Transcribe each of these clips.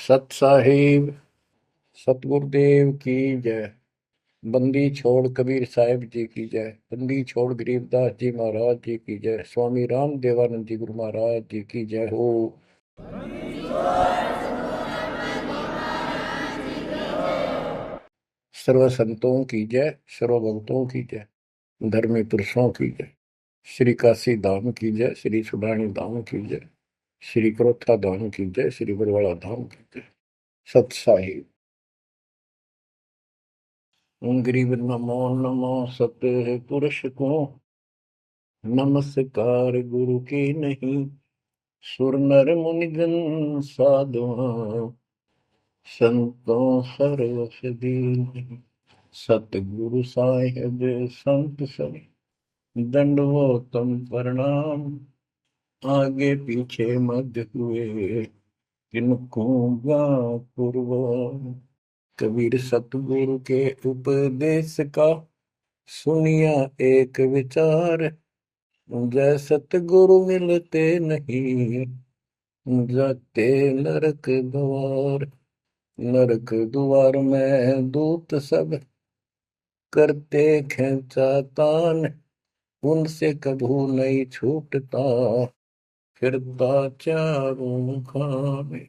सत साहिब सतगुरुदेव की जय। बंदी छोड़ कबीर साहिब जी की जय। बंदी छोड़ गरीबदास जी महाराज जी की जय। स्वामी राम देवानंद जी गुरु महाराज जी की जय हो। सर्व संतों की जय, सर्व भक्तों की जय, धर्मी पुरुषों की जय। श्री काशी धाम की जय, श्री सुडानी धाम की जय, श्री क्रोथा धाम की जय, श्री बरवाड़ा धाम की जय। सत साहिब। गरीब नमो नमो सत पुरुष को, नमस्कार गुरु की नहीं। सुर नर मुनिजन साधुआ, संतों सरस दीन। सतगुरु साहिब संत सब, दंडवतम प्रणाम। आगे पीछे मध्य हुए, किनको पूर्व। कबीर सतगुरु के उपदेश का, सुनिया एक विचार। जय सतगुरु मिलते नहीं, जाते नरक द्वार। नरक द्वार में दूत सब, करते खेचा तान। उनसे कभू नहीं छूटता, फिरता चारों खाने।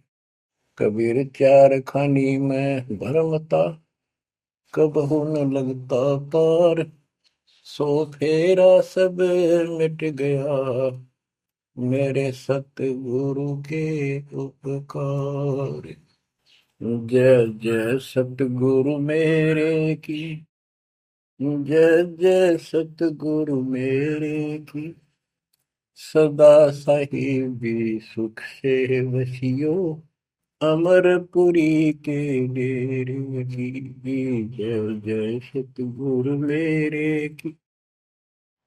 कबीर चार खानी में भरमता, कबहू न लगता पार। सो फेरा सब मिट गया, मेरे सतगुरु के उपकार। जय जय सतगुरु मेरे की, जय जय सतगुरु मेरे की। सदा साहिबी सुख से वसियो, अमरपुरी के डेरे की। जय जय सतगुरु मेरे की,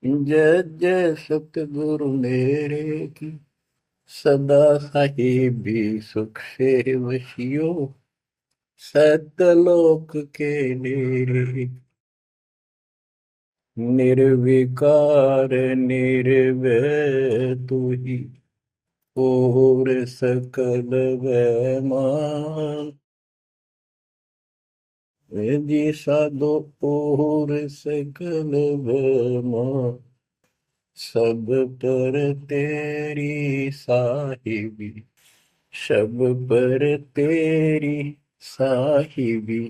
जय जय सतगुरु मेरे की। सदा साहिबी सुख से वसियो, सतलोक के डेरे। निर्विकार निर्भय तू ही, और सकल वैमान। जी साधो और सकल वैमान। सब पर तेरी साहिबी, सब पर तेरी साहिबी।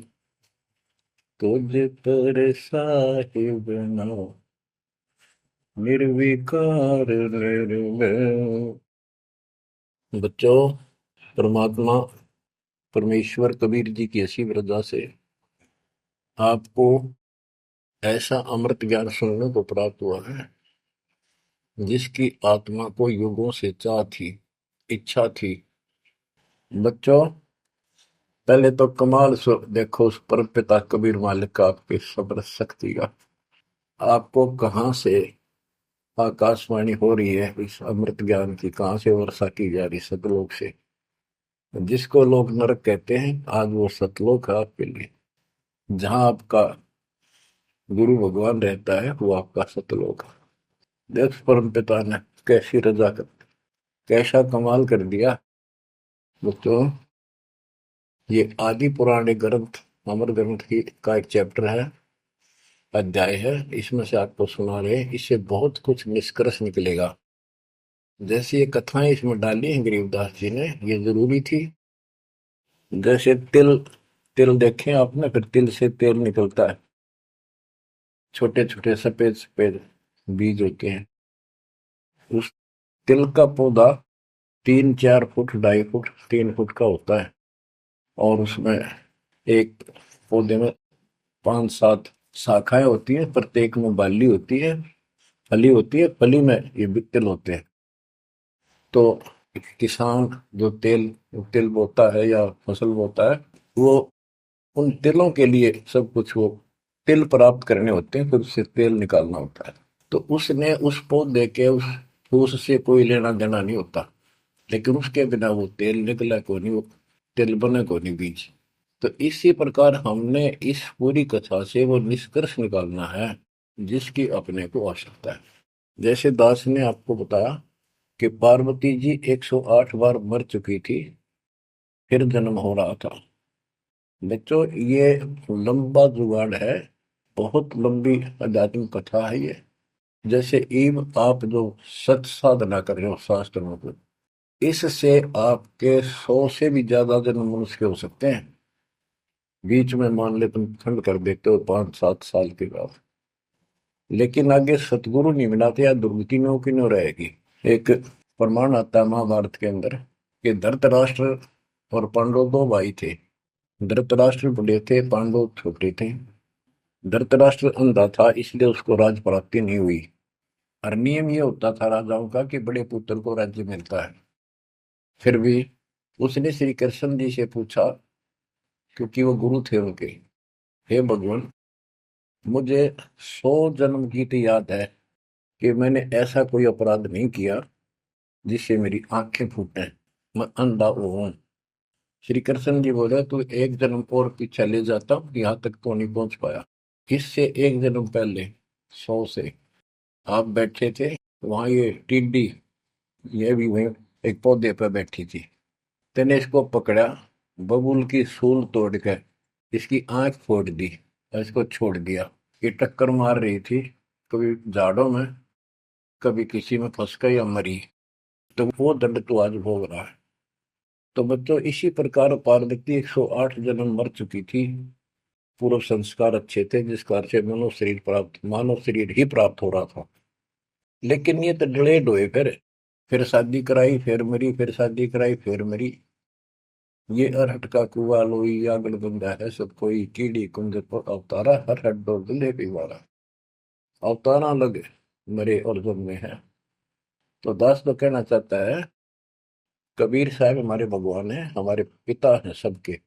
तुझ पर साहिब नाम, निर्विकार निर्भय। बच्चों, परमात्मा परमेश्वर कबीर जी की ऐसी वृद्धा से आपको ऐसा अमृत ज्ञान सुनने को प्राप्त हुआ है, जिसकी आत्मा को युगों से चाह थी, इच्छा थी। बच्चों, पहले तो कमाल देखो उस परम पिता कबीर मालिक का आपके सब्र शक्ति का। आपको कहाँ से आकाशवाणी हो रही है इस अमृत ज्ञान की, कहाँ से वर्षा की जा रही सतलोक से। जिसको लोग नरक कहते हैं, आज वो सतलोक है आपके लिए। जहां आपका गुरु भगवान रहता है, वो आपका सतलोक है। देख परम पिता ने कैसी रजा कर, कैसा कमाल कर दिया। बच्चों, ये आदि पुराने ग्रंथ, अमर ग्रंथ की का एक चैप्टर है, अध्याय है। इसमें से आपको सुना रहे, इससे बहुत कुछ निष्कर्ष निकलेगा। जैसे ये कथाएं इसमें डाली हैं गरीबदास जी ने, ये जरूरी थी। जैसे तिल, तिल देखें आपने, फिर तिल से तेल निकलता है। छोटे छोटे सफेद सफेद बीज होते हैं। उस तिल का पौधा 3-4 फुट, 2.5 फुट, 3 फुट का होता है। और उसमें एक पौधे में 5-7 शाखाएं होती हैं, प्रत्येक में बाली होती है, फली होती है। फली में ये भी तिल होते हैं। तो किसान जो तिल तिल बोता है या फसल बोता है, वो उन तिलों के लिए सब कुछ, वो तिल प्राप्त करने होते हैं, फिर उससे तेल निकालना होता है। तो उसने उस पौधे के उस फूस से कोई लेना देना नहीं होता, लेकिन उसके बिना वो तेल निकला को नहीं, वो तेल बने को नहीं बीज। तो इसी प्रकार हमने इस पूरी कथा से वो निष्कर्ष निकालना है, जिसकी अपने को आवश्यकता है। जैसे दास ने आपको बताया कि पार्वती जी 108 बार मर चुकी थी, फिर जन्म हो रहा था। बच्चों, ये लंबा जुगाड़ है, बहुत लंबी आध्यात्मिक कथा है ये। जैसे ईव आप जो सत साधना कर रहे हो शास्त्रों को, इससे आपके 100 से भी ज्यादा जन्म मनुष्य के हो सकते हैं। बीच में मान ले तुम खंड कर देते हो 5-7 साल के बाद, लेकिन आगे सतगुरु नहीं मिलाते या दुर्गति में की न रहेगी। एक प्रमाण आता है महाभारत के अंदर कि धृतराष्ट्र और पांडव दो भाई थे। धृतराष्ट्र बड़े थे, पांडव छोटे थे। धृतराष्ट्र अंधा था, इसलिए उसको राज प्राप्ति नहीं हुई। और नियम ये होता था राजाओं का कि बड़े पुत्र को राज्य मिलता है। फिर भी उसने श्री कृष्ण जी से पूछा, क्योंकि वो गुरु थे उनके, हे भगवान, मुझे 100 जन्म की तो याद है कि मैंने ऐसा कोई अपराध नहीं किया जिससे मेरी आंखें फूटे, मैं अंधा हूं। श्री कृष्ण जी बोले, तू एक जन्म और पीछे ले जाता, यहाँ तक तो नहीं पहुंच पाया। इससे एक जन्म पहले 100 से आप बैठे थे, वहां ये टिड्डी, ये भी वहीं एक पौधे पर बैठी थी। तेने इसको पकड़ा, बबूल की सूल तोड़ के इसकी आंख फोड़ दी और इसको छोड़ दिया। ये टक्कर मार रही थी, कभी झाड़ों में, कभी किसी में फंस कर या मरी। तो वो दंड तो आज भोग रहा है। तो बच्चों, इसी प्रकार पार्वती 108 जन्म मर चुकी थी। पूर्व संस्कार अच्छे थे, जिस कारण से मानव शरीर ही प्राप्त हो रहा था। लेकिन ये तो डिलेड हुए, फिर शादी कराई, फिर मरी, फिर शादी कराई, फिर मरी। ये अरहट का कुआ लोई आगल बंदा है सब कोई, कीड़ी कुंज पर अवतारा, हर हट डोल दुल्हे पिवारा। अवतारा लगे, मरे और जन्मे हैं। तो दास तो कहना चाहता है, कबीर साहब हमारे भगवान है, हमारे पिता हैं सबके।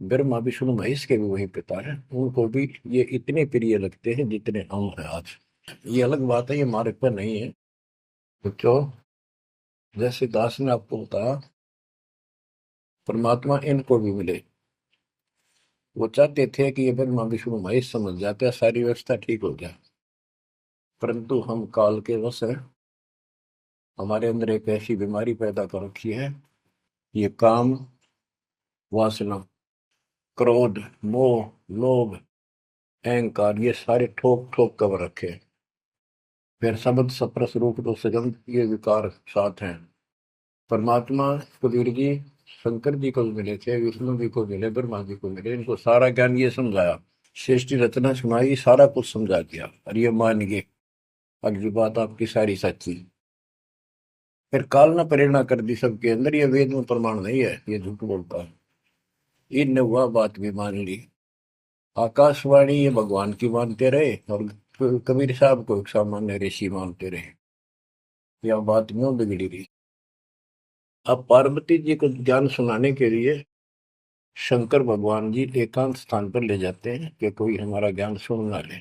ब्रह्मा विष्णु महेश के भी वही पिता हैं, उनको भी ये इतने प्रिय लगते हैं जितने हम हैं आज। ये अलग बात है, ये हमारे पर नहीं है। तो क्यों, जैसे दास ने आपको बताया, परमात्मा इनको भी मिले। वो चाहते थे कि ये ब्रह्मा विष्णु महेश समझ जाते, सारी व्यवस्था ठीक हो जाए। परंतु हम काल के वश हैं, हमारे अंदर एक ऐसी बीमारी पैदा कर रखी है, ये काम, वासना, क्रोध, मोह, लोभ, अहंकार, ये सारे ठोक ठोक कर रखे हैं। फिर शब्द सप्रस रूप तो सजन, ये विकार साथ हैं। परमात्मा कबीर जी शंकर जी को भी मिले थे, विष्णु जी को मिले, ब्रह्मा जी को मिले, इनको सारा ज्ञान ये समझाया, सृष्टि रचना सुनाई, सारा कुछ समझा दिया, और ये मान गए अगली बात आपकी सारी सच्ची। फिर काल ने प्रेरणा कर दी सबके अंदर, ये वेद में प्रमाण नहीं है, ये झूठ बोलता है। इनने वह बात भी मान ली। आकाशवाणी ये भगवान की मानते रहे, और कबीर साहब को एक सामान्य ऋषि मानते रहे। यह बात क्यों बिगड़ी रही। अब पार्वती जी को ज्ञान सुनाने के लिए शंकर भगवान जी एकांत स्थान पर ले जाते हैं कि कोई हमारा ज्ञान सुन ना ले।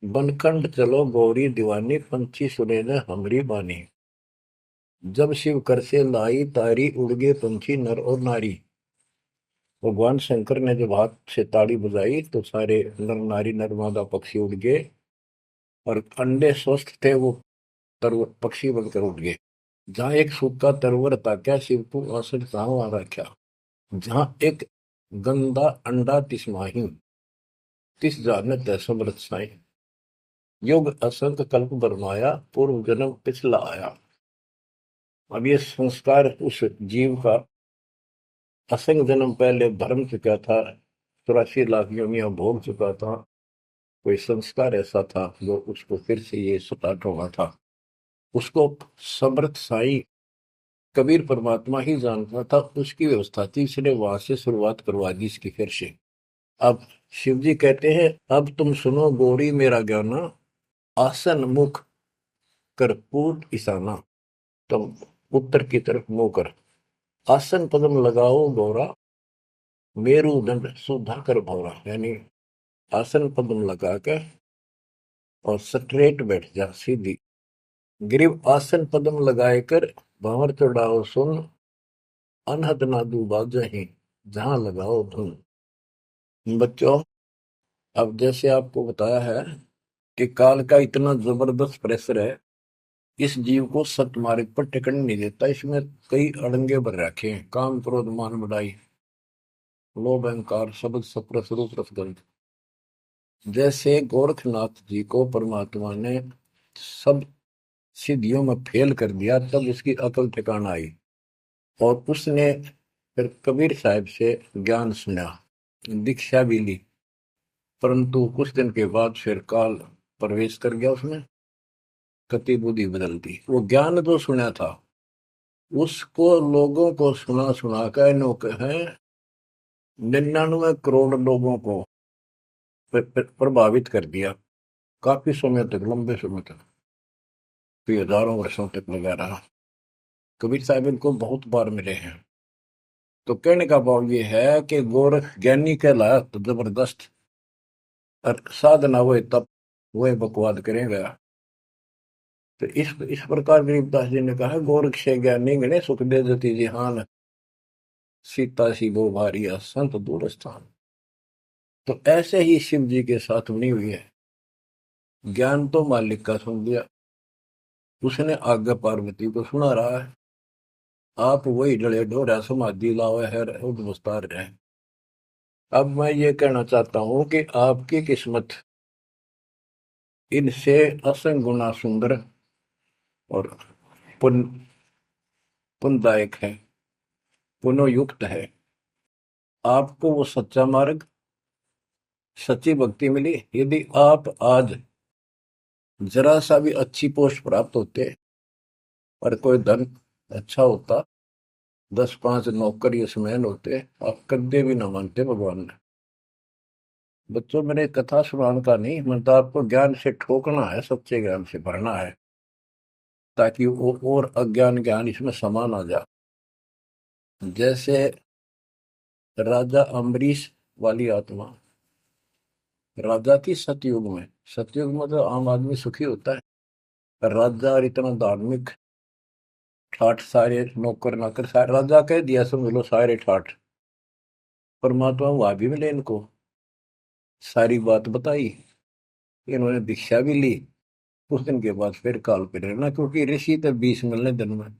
बनखंड चलो गौरी दीवानी, पंछी सुने न हमरी बानी। जब शिव कर से लाई तारी, उड़ गए पंछी नर और नारी। भगवान शंकर ने जब हाथ से ताड़ी बजाई तो सारे नर नारी नर पक्षी उड़ गए, और अंडे स्वस्थ थे वो तरवर पक्षी बनकर उड़ गए। जहां एक सूखा तरवर था, क्या शिव को आसन कहाँ रखा। जहां एक गंदा अंडा तिसमाही, तिस जानत है समृत साई। युग असंख कल्प बरमाया, पूर्व जन्म पिछला आया। अब ये संस्कार उस जीव का असंख्य जन्म पहले भरम चुका था, 84 लाख योनियां भोग चुका था। कोई संस्कार ऐसा था जो उसको फिर से ये स्टार्ट होना था। उसको समर्थ साई कबीर परमात्मा ही जानता था, उसकी व्यवस्था थी, इसने वहां से शुरुआत करवा दी इसकी फिर से। अब शिव जी कहते हैं, अब तुम सुनो गौरी मेरा ज्ञाना, आसन मुख कर पूर्व ईशाना। तुम उत्तर की तरफ मुंह कर, आसन पद्म लगाओ गौरा, मेरुदंड सुधा कर भौरा। यानी आसन पद्म लगा कर और स्ट्रेट बैठ जा सीधी। ग्रीव आसन पद्म लगाए कर, भंवर चढ़ाओ सुन, अनहद नादू बाजही, जहां लगाओ धुन। बच्चों, अब जैसे आपको बताया है कि काल का इतना जबरदस्त प्रेशर है इस जीव को सत मार्ग पर टिकने नहीं देता। इसमें कई अड़ंगे भर रखे हैं, काम क्रोध मान बढ़ाई, लोभ अहंकार शब्द सप्रस रूप रसगंध। जैसे गोरखनाथ जी को परमात्मा ने सब सिद्धियों में फेल कर दिया, तब उसकी अकल ठिकाना आई और उसने फिर कबीर साहब से ज्ञान सुना, दीक्षा भी ली। परंतु कुछ दिन के बाद फिर काल प्रवेश कर गया उसमें, कति बुद्धि बदल दी। वो ज्ञान जो सुना था उसको लोगों को सुना सुना कर है 99 करोड़ लोगों को प्रभावित कर दिया। काफी समय तक, लंबे समय तक, फिर हजारों वर्षों तक लगा रहा। कबीर साहब इनको बहुत बार मिले हैं। तो कहने का भाव ये है कि गोरख ज्ञानी कहलाया तो जबरदस्त, और साधना हुए तब वह बकवाद करेगा। तो इस प्रकार गरीबदास जी ने कहा, गोरख से ज्ञानी गणे सुख दे जति जिहान, सीता सी वो भारिया संत दूर स्थान। तो ऐसे ही शिव जी के साथ बनी हुई है। ज्ञान तो मालिक का सुन लिया, उसने आगे पार्वती को सुना रहा है। आप वही डले डोरा समाधि लावे है उद्वस्तार रहे। अब मैं ये कहना चाहता हूं कि आपकी किस्मत इनसे असंग गुना सुंदर और पुण्य पुण्यदायक है, पुनोयुक्त है। आपको वो सच्चा मार्ग, सच्ची भक्ति मिली। यदि आप आज जरा सा भी अच्छी पोस्ट प्राप्त होते और कोई धन अच्छा होता, 10-5 नौकर यशमैन होते, आप कदे भी ना मानते भगवान ने। बच्चों, मैंने कथा सुनाने का नहीं, मतलब आपको ज्ञान से ठोकना है, सच्चे ज्ञान से भरना है, ताकि वो और अज्ञान ज्ञान इसमें समा ना जा। जैसे राजा अम्बरीश वाली आत्मा राजा की सतयुग में, सतयुग में तो आम आदमी सुखी होता है। राजा और इतना धार्मिक, ठाठ सारे नौकर नाकर सारे, राजा कह दिया समझ लो सारे ठाठ। परमात्मा वहां भी मिले इनको, सारी बात बताई, इन्होंने दीक्षा भी ली। कुछ दिन के बाद फिर काल पे रहना, क्योंकि ऋषि तो 20 मिलने दिन में,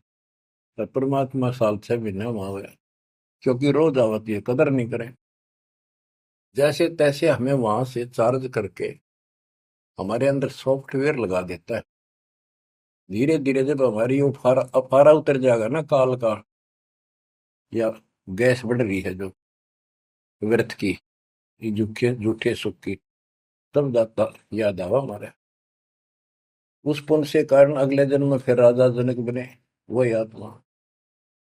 पर परमात्मा साल 6 महीने वहां हुए, क्योंकि रोज आवती है, कदर नहीं करे। जैसे तैसे हमें वहां से चार्ज करके हमारे अंदर सॉफ्टवेयर लगा देता है। धीरे धीरे जब हमारी अफारा अफारा उतर जाएगा ना काल का, या गैस बढ़ रही है जो व्यर्थ की, ये झूठे झूठे सुख की, तब जाता याद आवा हमारे। उस पुण्य से कारण अगले जन्म में फिर राजा जनक बने, वही आत्मा।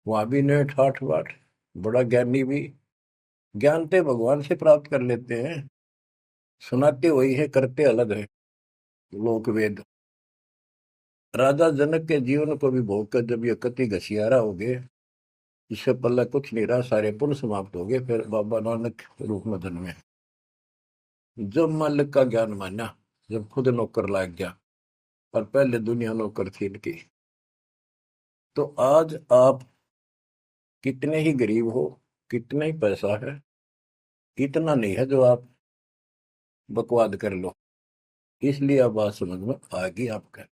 वहां भी ने ठाठ बाट, बड़ा ज्ञानी भी, ज्ञानते भगवान से प्राप्त कर लेते हैं, सुनाते वही है, करते अलग है। लोक वेद। राजा जनक के जीवन को भी भोग कर जब ये कति घसियारा हो गए, इससे पहले कुछ नहीं रहा, सारे पुण्य समाप्त हो गए, फिर बाबा नानक रूप में जन्मे। जब मालिक का ज्ञान माना, जब खुद नौकर लाग गया, और पहले दुनिया नौकर थी इनकी। तो आज आप कितने ही गरीब हो, कितना ही पैसा है, इतना नहीं है जो आप बकवाद कर लो। इसलिए अब बात समझ में आ गई आपका।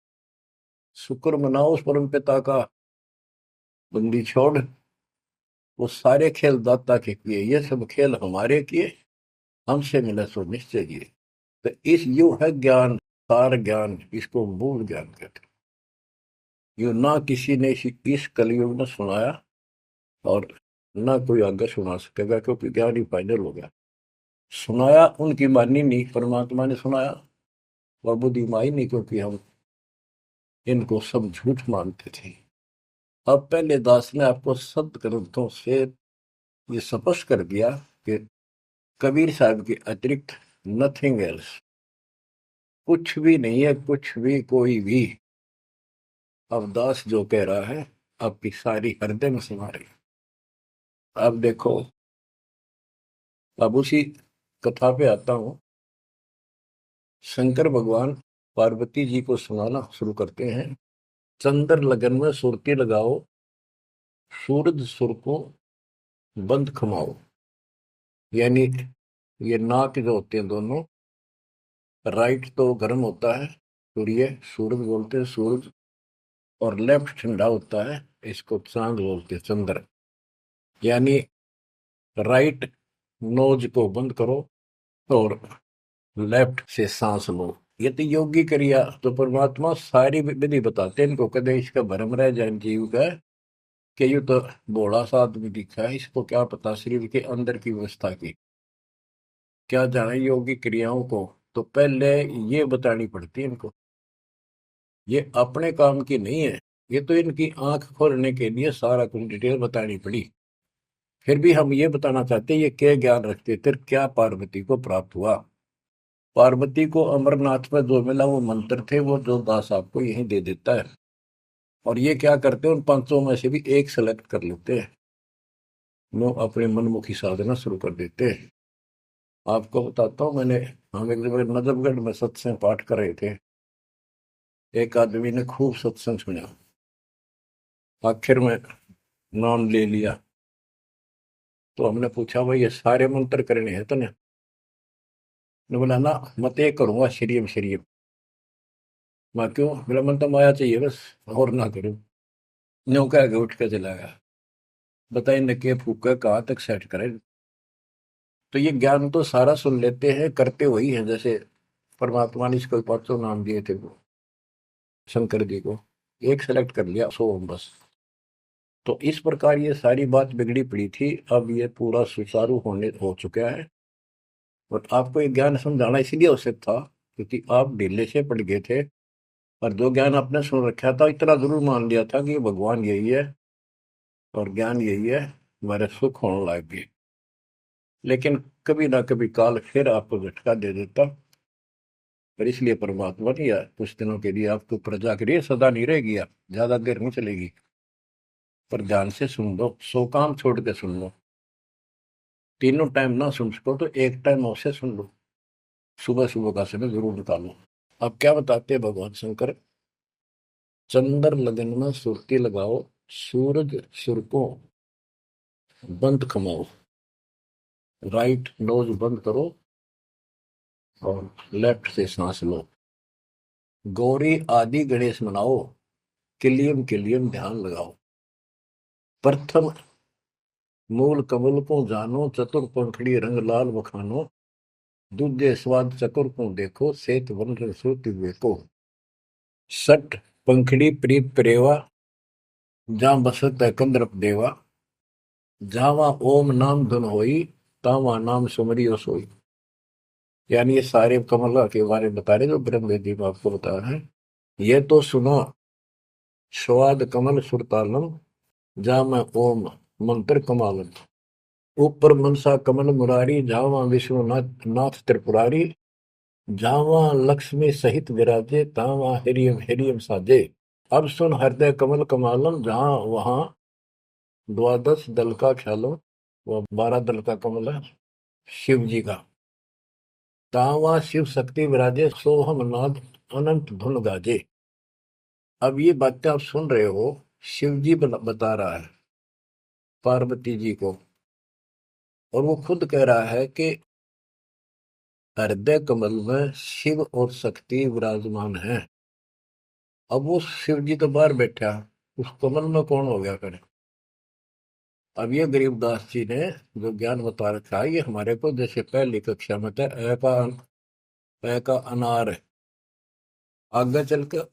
शुक्र मनाओ उस परम पिता का, बंदी छोड़। वो सारे खेल दाता के किए, ये सब खेल हमारे किए, हमसे मिला सो निश्चय किए। तो इस यू है ज्ञान, सार ज्ञान, इसको मूल ज्ञान कहते हैं। यू ना किसी ने इस कलयुग में सुनाया, और ना कोई आगे सुना सकेगा, क्योंकि ज्ञान ही फाइनल हो गया। सुनाया उनकी मानी नहीं, परमात्मा ने सुनाया, और बुद्धि माई नहीं, क्योंकि हम इनको सब झूठ मानते थे। अब पहले दास ने आपको सद ग्रंथों से ये स्पष्ट कर दिया कि कबीर साहब के अतिरिक्त नथिंग एल्स, कुछ भी नहीं है, कुछ भी कोई भी। अब दास जो कह रहा है आपकी सारी हृदय में समा रही। अब देखो, अब उसी कथा पे आता हूं। शंकर भगवान पार्वती जी को सुनाना शुरू करते हैं। चंद्र लगन में सुरती लगाओ, सूरज सुर को बंद खमाओ। यानी ये नाक जो होते हैं दोनों, राइट तो गर्म होता है, सूर्य, सूरज बोलते हैं सूरज, और लेफ्ट ठंडा होता है, इसको चांद बोलते हैं, चंद्र। यानी राइट नोज को बंद करो और लेफ्ट से सांस लो। ये तो योगी क्रिया। तो परमात्मा सारी विधि बताते हैं इनको, कदे इसका भरम रह जाए जीव का कि ये तो भोला सा आदमी दिखा है, इसको क्या पता शरीर के अंदर की व्यवस्था की, क्या जाने योगी क्रियाओं को। तो पहले ये बतानी पड़ती है इनको, ये अपने काम की नहीं है। ये तो इनकी आंख खोलने के लिए सारा कुछ डिटेल बतानी पड़ी। फिर भी हम ये बताना चाहते हैं ये क्या ज्ञान रखते थे, क्या पार्वती को प्राप्त हुआ। पार्वती को अमरनाथ में जो मिला वो मंत्र थे, वो जो दास आपको यही दे देता है। और ये क्या करते हैं, उन पांचों में से भी एक सेलेक्ट कर लेते हैं, वो अपने मनमुखी साधना शुरू कर देते हैं। आपको बताता हूँ, हम एक जगह नजफगढ़ में सत्संग पाठ कर रहे थे। एक आदमी ने खूब सत्संग सुना, आखिर में नाम ले लिया। तो हमने पूछा भाई ये सारे मंत्र करने हैं तने? ने बोला ना, मत एक करूंगा श्रीम श्रीम। मैं क्यों? मेरा मन तो माया चाहिए बस, और ना करूं। न्यू कह के उठ के चला गया। बताइए न के फूका कहाँ तक सेट करे। तो ये ज्ञान तो सारा सुन लेते हैं, करते वही है। जैसे परमात्मा ने इसको पांचों नाम दिए थे वो शंकर जी को, एक सेलेक्ट कर लिया सोम बस। तो इस प्रकार ये सारी बात बिगड़ी पड़ी थी, अब ये पूरा सुचारू होने हो चुका है। और आपको ये ज्ञान समझाना इसीलिए आवश्यक था क्योंकि आप ढीले से पड़ गए थे। और जो ज्ञान आपने सुन रखा था इतना जरूर मान लिया था कि ये भगवान यही है और ज्ञान यही है, मेरे सुख होने लग गए। लेकिन कभी ना कभी काल फिर आपको झटका दे देता। पर इसलिए परमात्मा ने यार कुछ दिनों के लिए आपको प्रजा के लिए सदा नहीं रहेगी, आप ज्यादा देर नहीं चलेगी। पर ध्यान से सुन लो, सो काम छोड़ के सुन लो। तीनों टाइम ना सुन सको तो एक टाइम अवश्य सुन लो, सुबह सुबह का समय जरूर निकालो। अब क्या बताते हैं भगवान शंकर? चंद्र लगन में सुरती लगाओ, सूरज सुर को बंद कमाओ, राइट नोज बंद करो और लेफ्ट से सांस लो। गौरी आदि गणेश मनाओ, किलियम किलियम ध्यान लगाओ। प्रथम मूल कमल को जानो, चतुर पंखड़ी रंग लाल बखानो। दूजे स्वाद चतुर को देखो, सेत वन रसोति को। सठ पंखड़ी प्रीत प्रेवा, जहाँ बसत है कंदरप देवा। जावा ओम नाम धुन होई, तावा नाम सुमरियो सोई। यानी ये सारे कमल के बारे में बता रहे जो ब्रह्म वेदी में आपको बता रहे हैं। ये तो सुनो, स्वाद कमल सुरतालम, जा मैं ओम मंत्र कमालम। ऊपर मनसा कमल मुरारी, जावा विश्वनाथ नाथ त्रिपुरारी। जावा लक्ष्मी सहित विराजे, तावा हिरियम हिरियम साजे। अब सुन हृदय कमल कमालम, जहां वहां द्वादश दल का ख्यालो, वो 12 दल का कमल है शिव जी का। तावा शिव शक्ति विराजे, सोहम नाद अनंत धुन गाजे। अब ये बातें आप सुन रहे हो, शिव जी बता रहा है पार्वती जी को। और वो खुद कह रहा है कि हृदय कमल में शिव और शक्ति विराजमान है। अब वो शिव जी तो बाहर बैठा, उस कमल में कौन हो गया करे? अब ये गरीबदास जी ने जो ज्ञान बता रखा है, ये हमारे को जैसे पहली कक्षा में था, ए का अनार है। आगे चल कर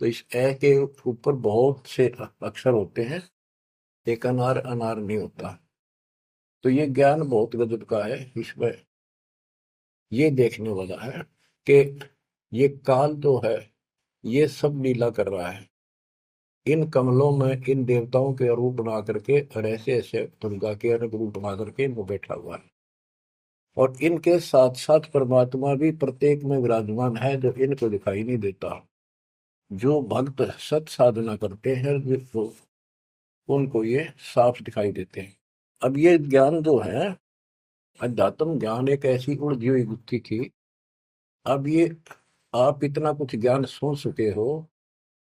तो इस ए के ऊपर बहुत से अक्षर होते हैं, एक अनार अनार नहीं होता। तो ये ज्ञान बहुत गजब का है। इसमें ये देखने वाला है कि ये काल जो है ये सब लीला कर रहा है। इन कमलों में इन देवताओं के रूप बना करके और ऐसे ऐसे दुर्गा के अलग रूप बना करके इनको बैठा हुआ है। और इनके साथ साथ परमात्मा भी प्रत्येक में विराजमान है जो इनको दिखाई नहीं देता। जो भक्त सत साधना करते हैं तो उनको ये साफ दिखाई देते हैं। अब ये ज्ञान जो है, अध्यात्म ज्ञान एक ऐसी उलझी हुई गुत्थी थी। अब ये आप इतना कुछ ज्ञान सुन चुके हो,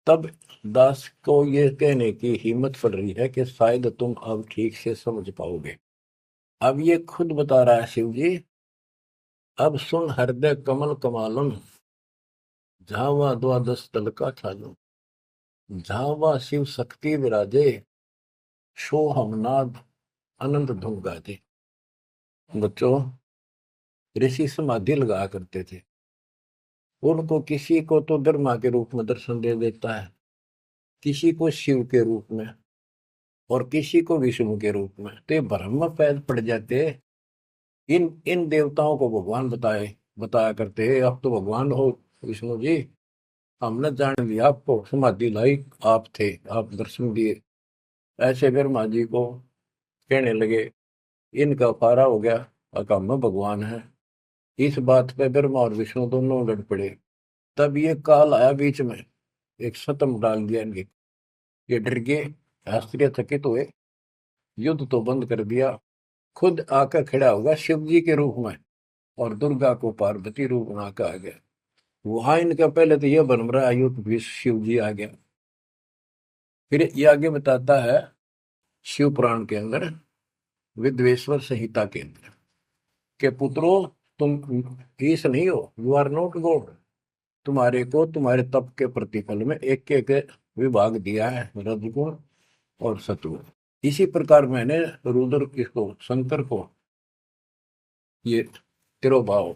तब दास को ये कहने की हिम्मत पड़ रही है कि शायद तुम अब ठीक से समझ पाओगे। अब ये खुद बता रहा है शिव जी, अब सुन हृदय कमल कमालम, झावा द्वादश तल का छालम। झावा शिव शक्ति विराजे, सोहमनाद अनंत धुन गाजे। बच्चों, ऋषि समाधि लगा करते थे। उनको किसी को तो ब्रह्मा के रूप में दर्शन दे देता है, किसी को शिव के रूप में, और किसी को विष्णु के रूप में। तो ये भ्रम में पैर पड़ जाते। इन इन देवताओं को भगवान बताया करते हैं, आप तो भगवान हो विष्णु जी, हमने जान लिया आपको, समाधि लाई आप थे, आप दर्शन दिए। ऐसे ब्रह्मा जी को कहने लगे, इनका पारा हो गया, अकाम में भगवान है। इस बात पे ब्रह्मा और विष्णु दोनों लड़ पड़े। तब ये काल आया बीच में, एक सतम डाल दिया इनके। ये डर गए, शास्त्रीय थकित हुए, युद्ध तो बंद कर दिया, खुद आकर खड़ा होगा शिव जी के रूप में, और दुर्गा को पार्वती रूप बना के आ गया। वहां इनका पहले तो यह बन रहा है युद्ध भी शिव जी आ गया। फिर ये आगे बताता है शिव पुराण के अंदर, विद्वेश्वर संहिता के अंदर, के पुत्रों, तुम ईश नहीं हो, यू आर नॉट गॉड। तुम्हारे को तुम्हारे तप के प्रतिफल में एक एक विभाग दिया है, रजगुण और सत्वगुण। इसी प्रकार मैंने रुद्र इसको, शंकर को, ये तिरोभाव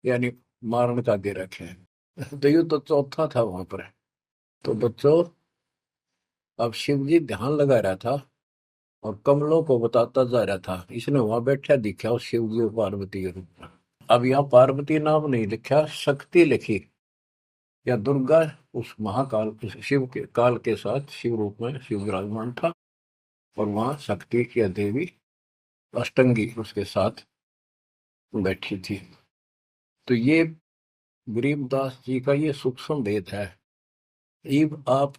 यानी मारण का दे रखे हैं। तो ये तो चौथा था वहां पर। तो बच्चों, अब शिव जी ध्यान लगा रहा था और कमलों को बताता जा रहा था। इसने वहां बैठा दिखा उस शिव जी और पार्वती के रूप में। अब यहाँ पार्वती नाम नहीं लिखा, शक्ति लिखी, या दुर्गा उस महाकाल, उस शिव के काल के साथ शिव रूप में शिव विराजमान था, और वहां शक्ति की देवी अष्टंगी उसके साथ बैठी थी। तो ये गरीबदास जी का ये सूक्ष्म भेद है। इब आप,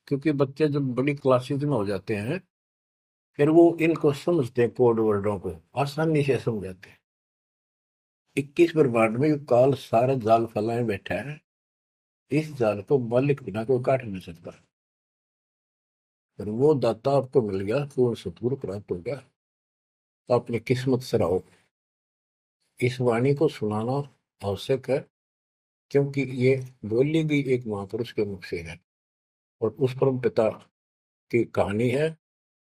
क्योंकि बच्चे जब बड़ी क्लासेस में हो जाते हैं, फिर वो इनको समझते हैं, कोड वर्डों को आसानी से समझ जाते हैं। 21 ब्रह्मांड में काल सारा जाल फैलाए बैठा है, इस जाल को मालिक बिना कोई काट नहीं सकता। फिर वो दाता आपको मिल गया, पूर्ण सतगुरु प्राप्त हो गया, तो अपनी किस्मत से रहो। इस वाणी को सुनाना आवश्यक है, क्योंकि ये बोली गई एक महापुरुष के मुख से है, और उस परम पिता की कहानी है,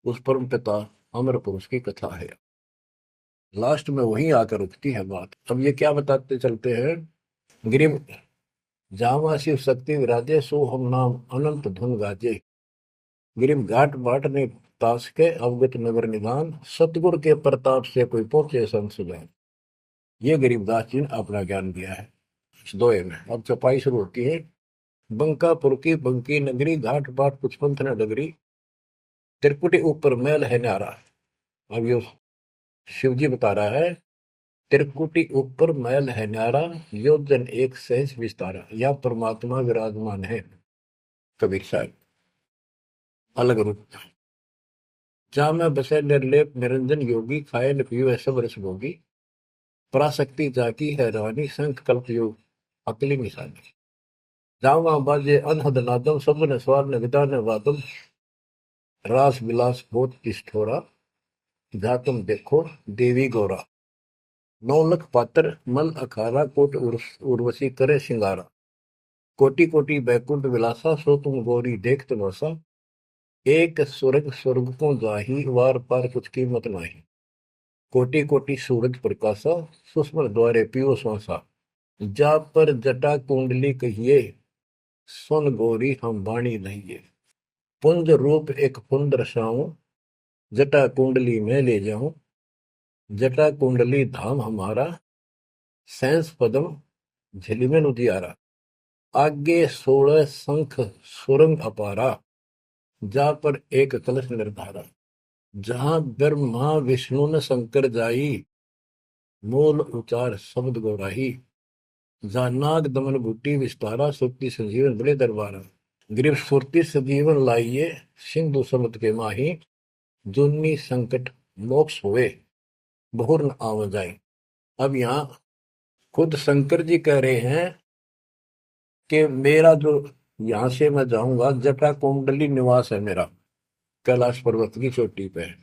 उस परम पिता अमर पुरुष की कथा है। लास्ट में वहीं आकर रुकती है बात। अब ये क्या बताते चलते हैं, गिरिम जावा शिव शक्ति विराजे, सो हम नाम अनंत धुन गाजे। गिरिम घाट बाट ने तास के, अवगत नगर निदान, सतगुर के प्रताप से कोई पहुंचे संसुजान। ये गरीबदास जी ने अपना ज्ञान दिया है इस दोहे में। अब चपाई शुरू होती है। बंकापुर की बंकी नगरी, घाट बाट कुछ पंथ न डगरी, त्रिपुटी ऊपर मैल है न्यारा। अब ये शिव जी बता रहा है, त्रिकुटी ऊपर मैल है न्यारा, योजन एक सहज विस्तारा। यह परमात्मा विराजमान है। कबीर साहब अलग रूप, जहाँ में बसे निर्लेप निरंजन योगी, खाए न पियो सब रस भोगी, पराशक्ति जाकी है रानी, संख कल्प योग अकली निशानी। जहाँ वहाँ बाजे अनहद नादम, सब न स्वार न विदा न वादम, रास विलास बहुत किष्ठोरा, जहाँ तुम देखो देवी गौरा। 9 लख पात्र मल अखारा, कोट उर्वशी करे सिंगारा, कोटि कोटि बैकुंठ विलासा, सो तुम गौरी देख तमाशा, एक स्वर्ग स्वर्ग को जाही, वार पार कुछ कीमत नाही, कोटि कोटि सूरज प्रकाशा, सुषमन द्वारे पियो श्वासा, जा पर जटा कुंडली कहिए, सुन गौरी हम वाणी लहिए, पुंज रूप एक पुंज रसाऊं, जटा कुंडली में ले जाऊं, जटा कुंडली धाम हमारा, सैंस पदम झिलमिल उजियारा, आगे 16 शंख सुरंग अपारा, जा पर एक कलश निर्धारा, जहां ब्रह्मा विष्णु न शंकर जाई, मूल उचार शब्द गौराही, जहाँ नाग दमन बूटी विस्तारा, सुक्ति संजीवन बड़े दरबारा, गिरफ सुरती सजीवन लाइए, सिंधु समुद्र के माही, जुन्नी संकट मोक्ष हुए, बहुर न आव जाए। अब यहाँ खुद शंकर जी कह रहे हैं कि मेरा जो यहाँ से मैं जाऊंगा, जटा कुंडली निवास है मेरा, कैलाश पर्वत की चोटी पे है।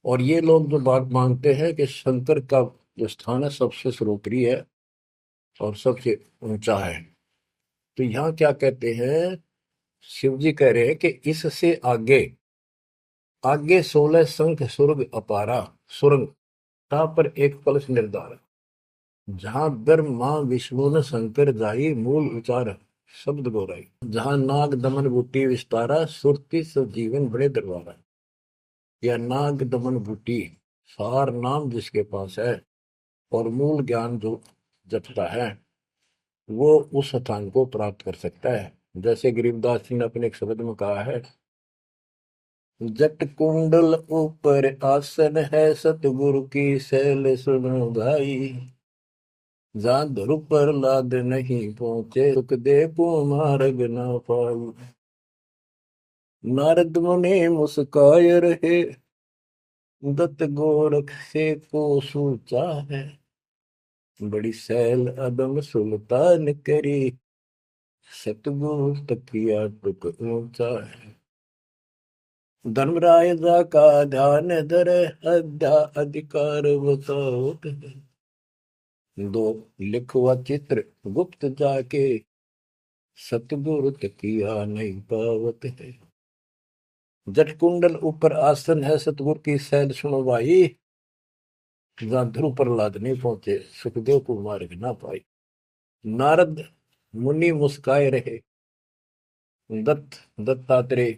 और ये लोग जो बात मानते हैं कि शंकर का जो स्थान है सबसे सर्वोपरि है और सबसे ऊंचा है, तो यहाँ क्या कहते हैं शिव जी कह रहे हैं कि इससे आगे आगे 16 संख सुरग अपारा सुरंग ता पर एक कलश निर्धार जहां ब्रह्मा विष्णु न शंकर जाई मूल उचार शब्द गोराई जहां नाग दमन बूटी विस्तारा सुरति सजीवन बड़े दरबारा। या नाग दमन बूटी सार नाम जिसके पास है और मूल ज्ञान जो जपता है वो उस स्थान को प्राप्त कर सकता है। जैसे गरीबदास जी ने अपने एक शब्द में कहा है, जट कुंडल ऊपर आसन है सतगुरु की सैल सुनो भाई जहां ध्रुव पर लाद नहीं पहुंचे सुख दे को मार्ग न पाई। नारद मुनि मुस्काय रहे दत्त गोरख से को सूचा है बड़ी सैल अदम सुल्तान करी सतगुरु तकिया टुक ऊंचा है। धर्मराय जा का ध्यान धरे अध्या अधिकार बताओ दो लिखवा चित्र गुप्त जाके सतगुरु तकिया नहीं पावत है। जट कुंडल ऊपर आसन है सतगुरु की सैल सुनो भाई जहां ध्रुव प्रहलाद नहीं पहुंचे सुखदेव को मार्ग ना पाई। नारद मुनि मुस्काए रहे दत्तात्रेय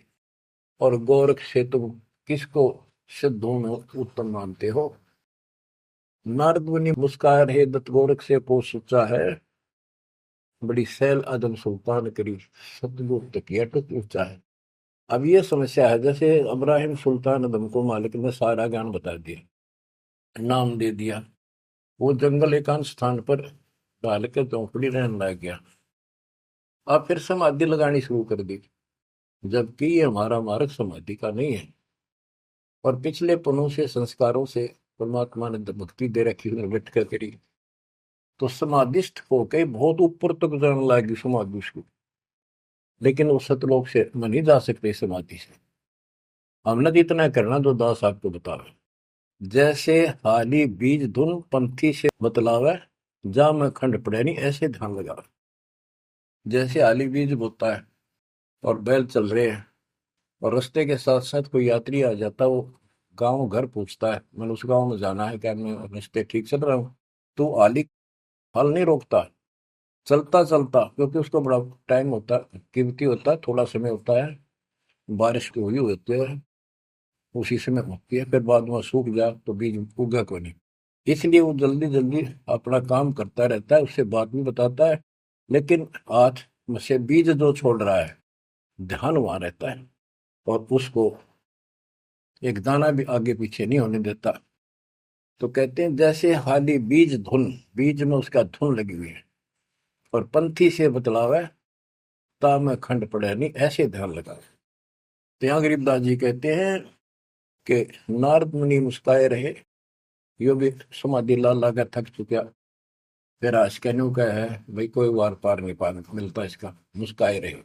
और गोरख से तुम किसको सिद्धों में उत्तम मानते हो। नारद मुनि मुस्काए रहे दत्त गोरख से को सोचा है बड़ी सैल आदम सुल्तान करी सतगुरु तकिया टुक ऊंचा है। अब ये समस्या है, जैसे इब्राहिम सुल्तान आदम को मालिक ने सारा ज्ञान बता दिया नाम दे दिया वो जंगल एकांत स्थान पर डाल के चौपड़ी रहने लग गया। अब फिर समाधि लगानी शुरू कर दी जबकि ये हमारा मार्ग समाधि का नहीं है और पिछले पनों से संस्कारों से परमात्मा ने भक्ति दे रखी बैठ कर करी तो समाधिस्थ होके बहुत ऊपर तक जाने लगी समाधि उसको। लेकिन उस सतलोक से मन नहीं जा सकते समाधि से। हमने तो इतना करना जो दास आपको बतावे जैसे हाली बीज धुन पंथी से बतलावे जा मैं खंड पड़े नहीं ऐसे ध्यान लगा। जैसे हाली बीज बोता है और बैल चल रहे हैं और रास्ते के साथ साथ कोई यात्री आ जाता वो गांव घर पूछता है मैंने उस गांव में जाना है क्या मैं रास्ते ठीक चल रहा हूँ तो आली फल नहीं रोकता चलता चलता क्योंकि उसको बड़ा टाइम होता है कीमती होता है थोड़ा समय होता है बारिश की हुई होती है उसी समय होती है फिर बाद में सूख जाए तो बीज उगा को नहीं इसलिए वो जल्दी जल्दी अपना काम करता रहता है उससे बात भी बताता है लेकिन हाथ में से बीज जो छोड़ रहा है ध्यान वहां रहता है और उसको एक दाना भी आगे पीछे नहीं होने देता। तो कहते हैं जैसे हाली बीज धुन बीज में उसका धुन लगी हुई है और पंथी से बतलावे ता में खंड पड़े नहीं ऐसे ध्यान लगा। तो यहाँ गरीबदास जी कहते हैं कि नारद मुनि मुस्काए रहे यो भी समाधि ला ला थक चुका फिर आज कहने का है भाई कोई वार पार नहीं पा मिलता इसका मुस्काए रहे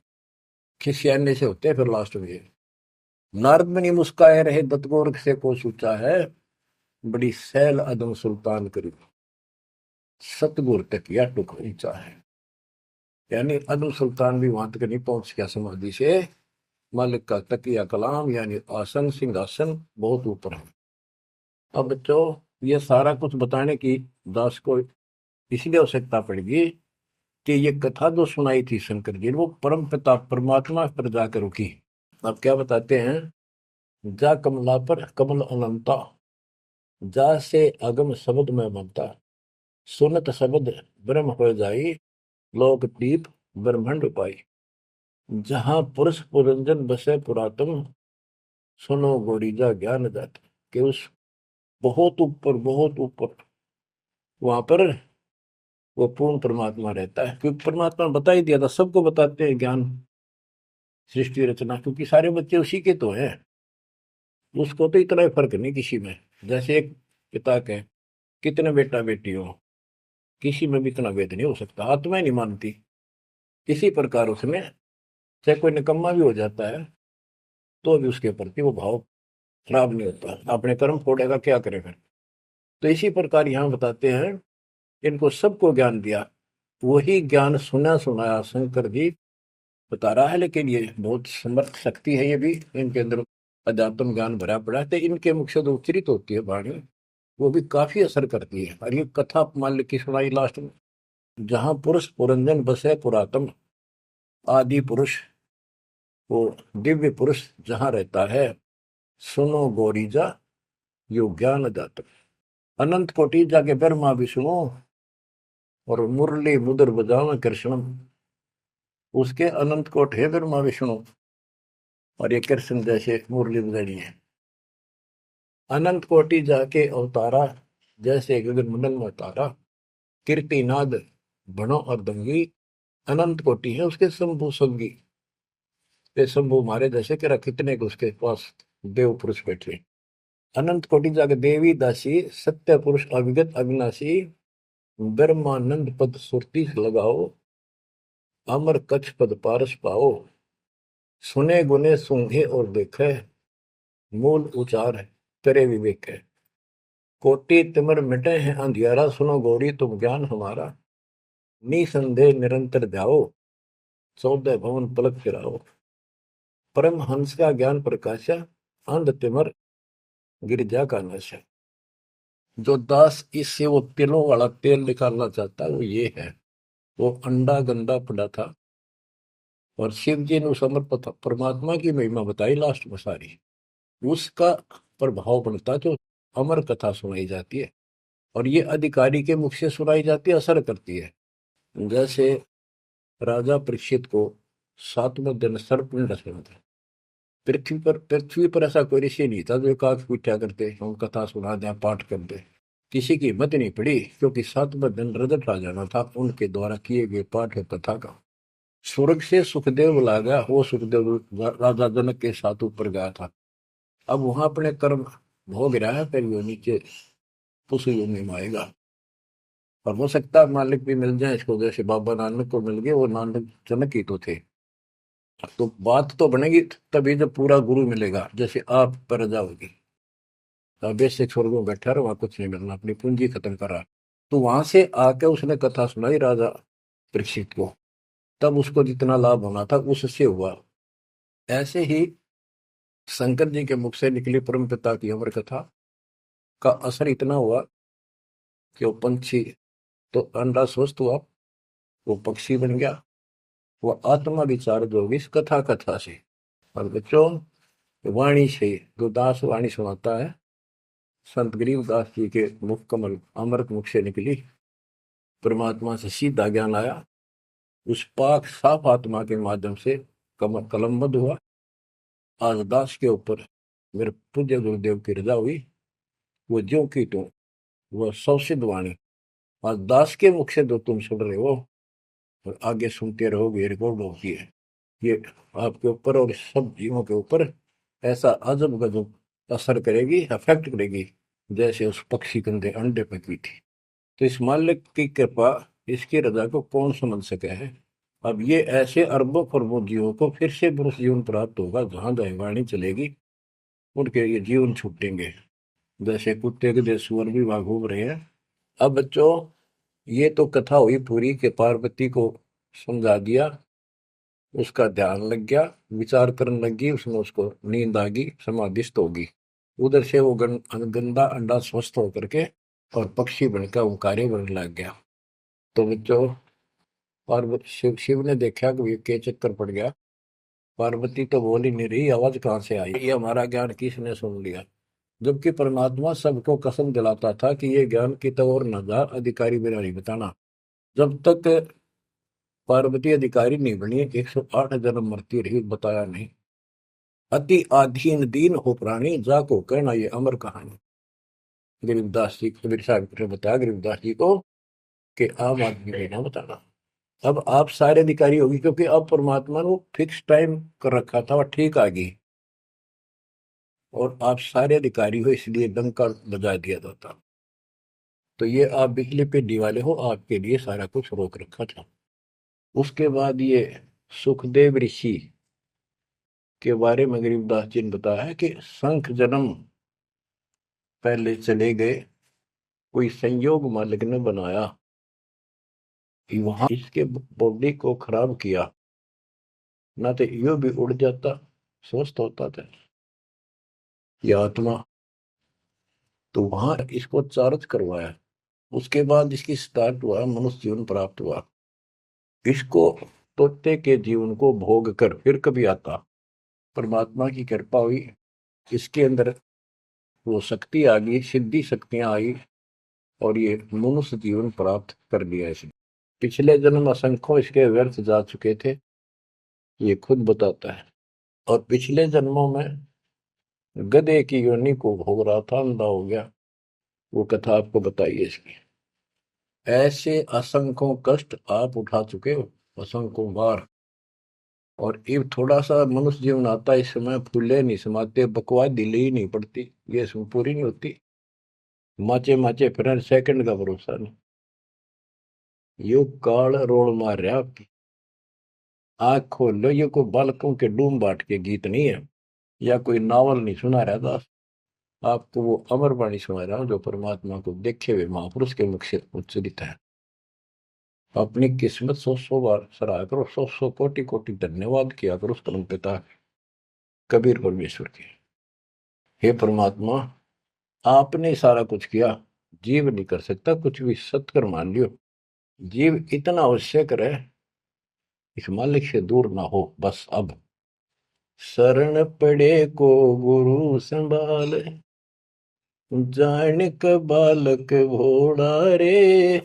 खिसियाने से होते फिर लास्ट में नारद मुनि मुस्काए रहे दत्तगोरख से को सूचा है बड़ी सैल अदम सुल्तान करी सतगुर तक या टुक ऊंचा है। यानी अदम सुल्तान भी वहां तक नहीं पहुंच गया समाधि से मालिक का तकिया कलाम यानी आसन सिंहासन बहुत ऊपर है। अब बच्चों ये सारा कुछ बताने की दास को इसलिए आवश्यकता पड़ेगी कि ये कथा जो सुनाई थी शंकर जी ने वो परम पिता परमात्मा पर जाकर रुकी। अब क्या बताते हैं जा कमला पर कमल अनंता जा से अगम शब्द में ममता सुनत शब्द ब्रह्म हो जाई लोक दीप ब्रह्मंड पाई जहां पुरुष पुरंजन बसे पुरातन सुनो गोरीजा ज्ञान जात के उस बहुत ऊपर वहां पर वो पूर्ण परमात्मा रहता है क्योंकि परमात्मा ने बता ही दिया था सबको बताते हैं ज्ञान सृष्टि रचना क्योंकि सारे बच्चे उसी के तो है उसको तो इतना ही फर्क नहीं किसी में। जैसे एक पिता के कितने बेटा बेटी हो किसी में भी इतना भेद नहीं हो सकता आत्मा ही नहीं मानती। इसी प्रकार उसमें चाहे कोई निकम्मा भी हो जाता है तो भी उसके प्रति वो भाव खराब नहीं होता अपने कर्म फोड़ेगा क्या करे फिर। तो इसी प्रकार यहाँ बताते हैं इनको सबको ज्ञान दिया वही ज्ञान सुना सुनाया शंकर जी बता रहा है, लेकिन ये बहुत समर्थ शक्ति है, ये भी इनके अंदर अध्यात्म ज्ञान भरा पड़ा है, तो इनके मुख से जो उच्चरित होती है वाणी, वो भी काफी असर करती है। और ये कथा मान ली की सुनाई लास्ट में, जहां पुरुष पुरंजन बसे पुरातन, आदि पुरुष, वो दिव्य पुरुष जहां रहता है, सुनो गोरीजा यो ज्ञान दाता। अनंत कोटि जाके ब्रह्मा विष्णु और मुरली मुदर बजाओ कृष्णम, उसके अनंत कोट है ब्रह्मा विष्णु, और ये कृष्ण जैसे मुरली बजानी है। अनंत कोटि जाके अवतारा, जैसे गगन मंडल में तारा, कीर्तिनाद बनो और दंगी, अनंत कोटि है उसके शंभु संगी। ये शंभु मारे जैसे कि कितने को उसके पास देव पुरुष बैठे। अनंत कोटि जाके देवी दासी, सत्य पुरुष अविगत अविनाशी, ब्रह्मानंद पद सुरती लगाओ, अमर कच्छ पद पारस पाओ, सुने गुने सूंघे और देखे, मूल उचार है करे विवेक है। कोटि तिमर मिटे हैं अंधियारा, सुनो गौरी तुम ज्ञान हमारा, निसंदेह निरंतर ध्याओ, 14 भवन पलक फिराओ। परम हंस का ज्ञान प्रकाशा, अंध तिमर गिरजा का नशा। जो दास इससे वो तिलों वाला तेल निकालना चाहता है वो ये है। वो अंडा गंदा पड़ा था, और शिव जी ने उस अमर परमात्मा की महिमा बताई लास्ट में सारी, उसका प्रभाव बनता जो अमर कथा सुनाई जाती है, और ये अधिकारी के मुख से सुनाई जाती है, असर करती है। जैसे राजा परीक्षित को 7वें दिन सर्प ने डसा था। पृथ्वी पर ऐसा कोई ऋषि नहीं था जो एकाक पूछा करते हम कथा सुना दें पाठ कर दे। किसी की हिम्मत नहीं पड़ी, क्योंकि 7वें दिन रजत आ जाना था उनके द्वारा किए गए पाठ और कथा का। स्वर्ग से सुखदेव बुला गया, वो सुखदेव राजा जनक के साथ ऊपर गया था। अब वहां अपने कर्म भोग रहा है, फिर वो नीचे उस योनि में आएगा। और हो सकता है मालिक भी मिल जाए इसको, जैसे बाबा नानक को मिल गए, वो नानक जनक ही तो थे। तो बात तो बनेगी तभी जब पूरा गुरु मिलेगा, जैसे आप पर जाओगी। बेसिक स्वर्ग में बैठा रहा, वहां कुछ नहीं मिलना, अपनी पूंजी खत्म करा। तो वहां से आके उसने कथा सुनाई राजा परीक्षित को, तब उसको जितना लाभ होना था उससे हुआ। ऐसे ही शंकर जी के मुख से निकली परम पिता की अमर कथा का असर इतना हुआ कि वो पंछी तो अंडा स्वस्थ हुआ, वो पक्षी बन गया, वो आत्मा विचार जो होगी इस कथा कथा से। और बच्चों, वाणी से जो दास वाणी सुनाता है, संत गरीबदास जी के मुख कमल अमृत मुख से निकली, परमात्मा से सीधा ज्ञान आया, उस पाक साफ आत्मा के माध्यम से कमल कलमबद्ध हुआ। आज दास के ऊपर मेरे पूज्य गुरुदेव की रजा हुई, वो ज्यों की त्यों, वह सौसिद्ध वाणी आज दास के मुख से जो तुम सुन रहे हो और आगे सुनते रहोगे, रिकॉर्ड होती है, ये आपके ऊपर और सब जीवों के ऊपर ऐसा अजब गजब असर करेगी, अफेक्ट करेगी, जैसे उस पक्षी कंधे अंडे पे की थी। तो इस मालिक की कृपा, इसकी रजा को कौन समझ सके है। अब ये ऐसे अरबों खरबों जीवों को फिर से पुरुष जीवन प्राप्त होगा, जहां दैवाणी चलेगी उनके ये जीवन छूटेंगे, जैसे कुत्ते के देश सुअर भी वहां घूम रहे हैं। अब बच्चों, ये तो कथा हुई पूरी के पार्वती को समझा दिया, उसका ध्यान लग गया, विचार करने लगी, उसमें उसको नींद आ गई, समाधिस्थ होगी। उधर से वो गंदा अंडा स्वस्थ होकर के और पक्षी बनकर ओंकारे बनने लग गया। तो बच्चों, पार्वती शिव ने देखा कि ये के चक्कर पड़ गया, पार्वती तो बोल ही नहीं रही, आवाज कहाँ से आई, ये हमारा ज्ञान किसने सुन लिया। जबकि परमात्मा सबको कसम दिलाता था कि ये ज्ञान की तो और न जा, अधिकारी बिना नहीं बताना। जब तक पार्वती अधिकारी नहीं बनी 108 जन्म मरती रही, बताया नहीं। अति आधीन दीन हो प्राणी, जाको कहना ये अमर कहानी। गरीबदास जी कबीर साहब ने बताया गरीबदास जी को कि आम आदमी को ना बताना। अब आप सारे अधिकारी होगी, क्योंकि अब परमात्मा ने फिक्स टाइम कर रखा था और ठीक आ गई, और आप सारे अधिकारी हो, इसलिए डंका बजा दिया जाता। तो ये आप बिजली पे दिवाले हो, आपके लिए सारा कुछ रोक रखा था। उसके बाद ये सुखदेव ऋषि के बारे में गरीबदास जी ने बताया है कि शंख जन्म पहले चले गए, कोई संयोग मालिक ने बनाया कि वहां इसके बॉडी को खराब किया, ना तो यो भी उड़ जाता, स्वस्थ होता था ये आत्मा। तो वहां इसको चार्ज करवाया, उसके बाद इसकी स्टार्ट हुआ, मनुष्य जीवन प्राप्त हुआ। इसको तोते के जीवन को भोग कर फिर कभी आता, परमात्मा की कृपा हुई, इसके अंदर वो शक्ति आ गई, सिद्धि शक्तियां आई, और ये मनुष्य जीवन प्राप्त कर लिया इसने। पिछले जन्म असंख्यों इसके व्यर्थ जा चुके थे, ये खुद बताता है। और पिछले जन्मों में गधे की योनि को भोग रहा था, अंधा हो गया। वो कथा आपको बताइए इसकी। ऐसे असंख्यों कष्ट आप उठा चुके हो, असंख्यों बार। और ये थोड़ा सा मनुष्य जीवन आता है, इस समय फूले नहीं समाते, बकवास ढीली ही नहीं पड़ती, ये इसमें पूरी नहीं होती। माचे माचे फिर सेकंड का भरोसा नहीं। यो काल रोल मार रहा आपकी। आंख खोल लो, ये कोई बालकों के डूम बाट के गीत नहीं है, या कोई नावल नहीं सुना रहा था आपको, वो अमर वाणी सुना रहा हूं, जो परमात्मा को देखे हुए महापुरुष के मुख से उच्चरित है। अपनी किस्मत सौ सौ बार सराहा करो, सौ सौ कोटि कोटि धन्यवाद किया करो उस परम पिता कबीर परमेश्वर के। हे परमात्मा, आपने सारा कुछ किया, जीव नहीं कर सकता कुछ भी, सत्कर मान लियो। जीव इतना अवश्य करे, इस मालिक से दूर ना हो बस। अब शरण पड़े को गुरु संभाल, जानिक बालक भोड़ा रे,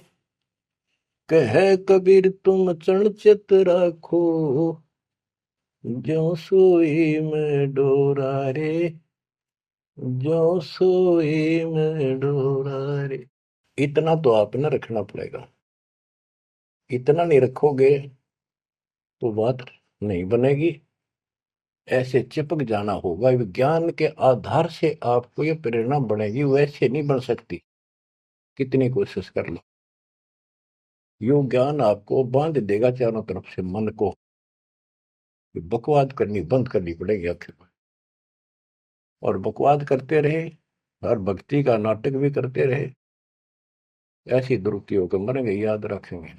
कह कबीर तुम चरणचित राखो, ज्यों सोई में डोरा रे, ज्यों सोई में डोरा रे। इतना तो आपने रखना पड़ेगा, इतना नहीं रखोगे तो बात नहीं बनेगी। ऐसे चिपक जाना होगा, विज्ञान के आधार से आपको ये प्रेरणा बनेगी, वैसे नहीं बन सकती, कितनी कोशिश कर लो। यो ज्ञान आपको बांध देगा चारों तरफ से मन को, बकवाद करनी बंद करनी पड़ेगी आखिर में। और बकवाद करते रहे और भक्ति का नाटक भी करते रहे, ऐसी दुरुक्ति होकर मरेंगे, याद रखेंगे।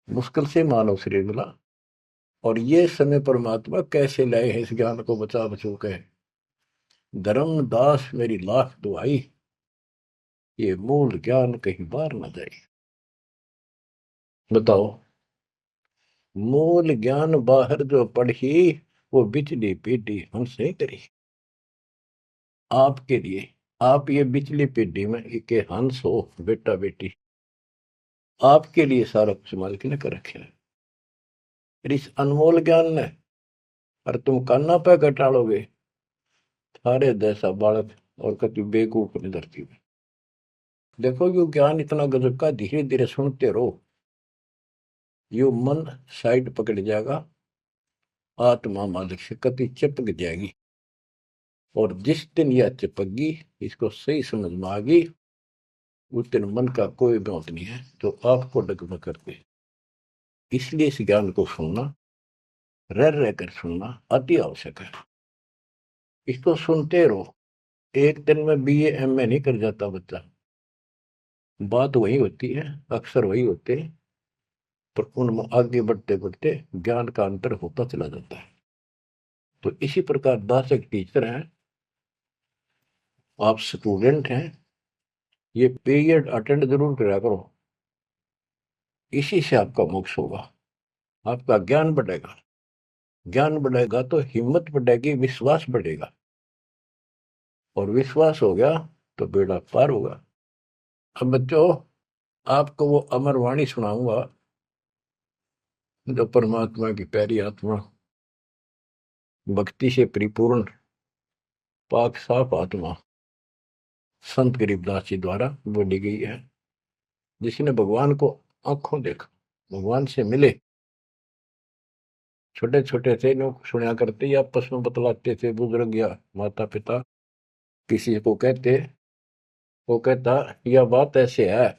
मुश्किल से मानव शरीर मिला, और ये समय परमात्मा कैसे लाए हैं इस ज्ञान को बचा बचो के। धर्मदास मेरी लाख दुआई, ये मूल ज्ञान कहीं बाहर न जाए। बताओ, मूल ज्ञान बाहर जो पढ़ी, वो बिचली पीढ़ी हमसे करी। आपके लिए, आप ये बिचली पीढ़ी में एक हंस हो, बेटा बेटी, आपके लिए सारा कुछ मालिक ने कर रखे है। इस अनमोल ज्ञान ने, और तुम कान्ना पे घटाड़ोगे, थारे जैसा बालक और कति बेवकूफ ने धरती में। देखो यो ज्ञान इतना गजब का, धीरे धीरे सुनते रहो, यो मन साइड पकड़ जाएगा, आत्मा मालिक से कति चिपक जाएगी। और जिस दिन यह चिपकी, इसको सही समझ में आ गई, उस दिन मन का कोई बात नहीं है जो आपको डगमग करते। इसलिए इस ज्ञान को सुनना, रह रह कर सुनना अति आवश्यक है। इसको सुनते रहो, एक दिन में बीए एमए नहीं कर जाता बच्चा, बात वही होती है, अक्सर वही होते हैं, पर उनमें आगे बढ़ते बढ़ते ज्ञान का अंतर होता चला जाता है। तो इसी प्रकार दास एक टीचर है, आप स्टूडेंट हैं, ये पीरियड अटेंड जरूर करा करो, इसी से आपका मोक्ष होगा, आपका ज्ञान बढ़ेगा। ज्ञान बढ़ेगा तो हिम्मत बढ़ेगी, विश्वास बढ़ेगा, और विश्वास हो गया तो बेड़ा पार होगा। अब बच्चों, आपको वो अमर वाणी सुनाऊंगा, जो परमात्मा की प्यारी आत्मा, भक्ति से परिपूर्ण पाक साफ आत्मा संत गरीबदास जी द्वारा बोली गई है, जिसने भगवान को आंखों देखा, भगवान से मिले। छोटे छोटे थे लोग, सुना करते या आपस में बतलाते थे, बुजुर्ग या माता पिता किसी को कहते, वो कहता यह बात ऐसे है,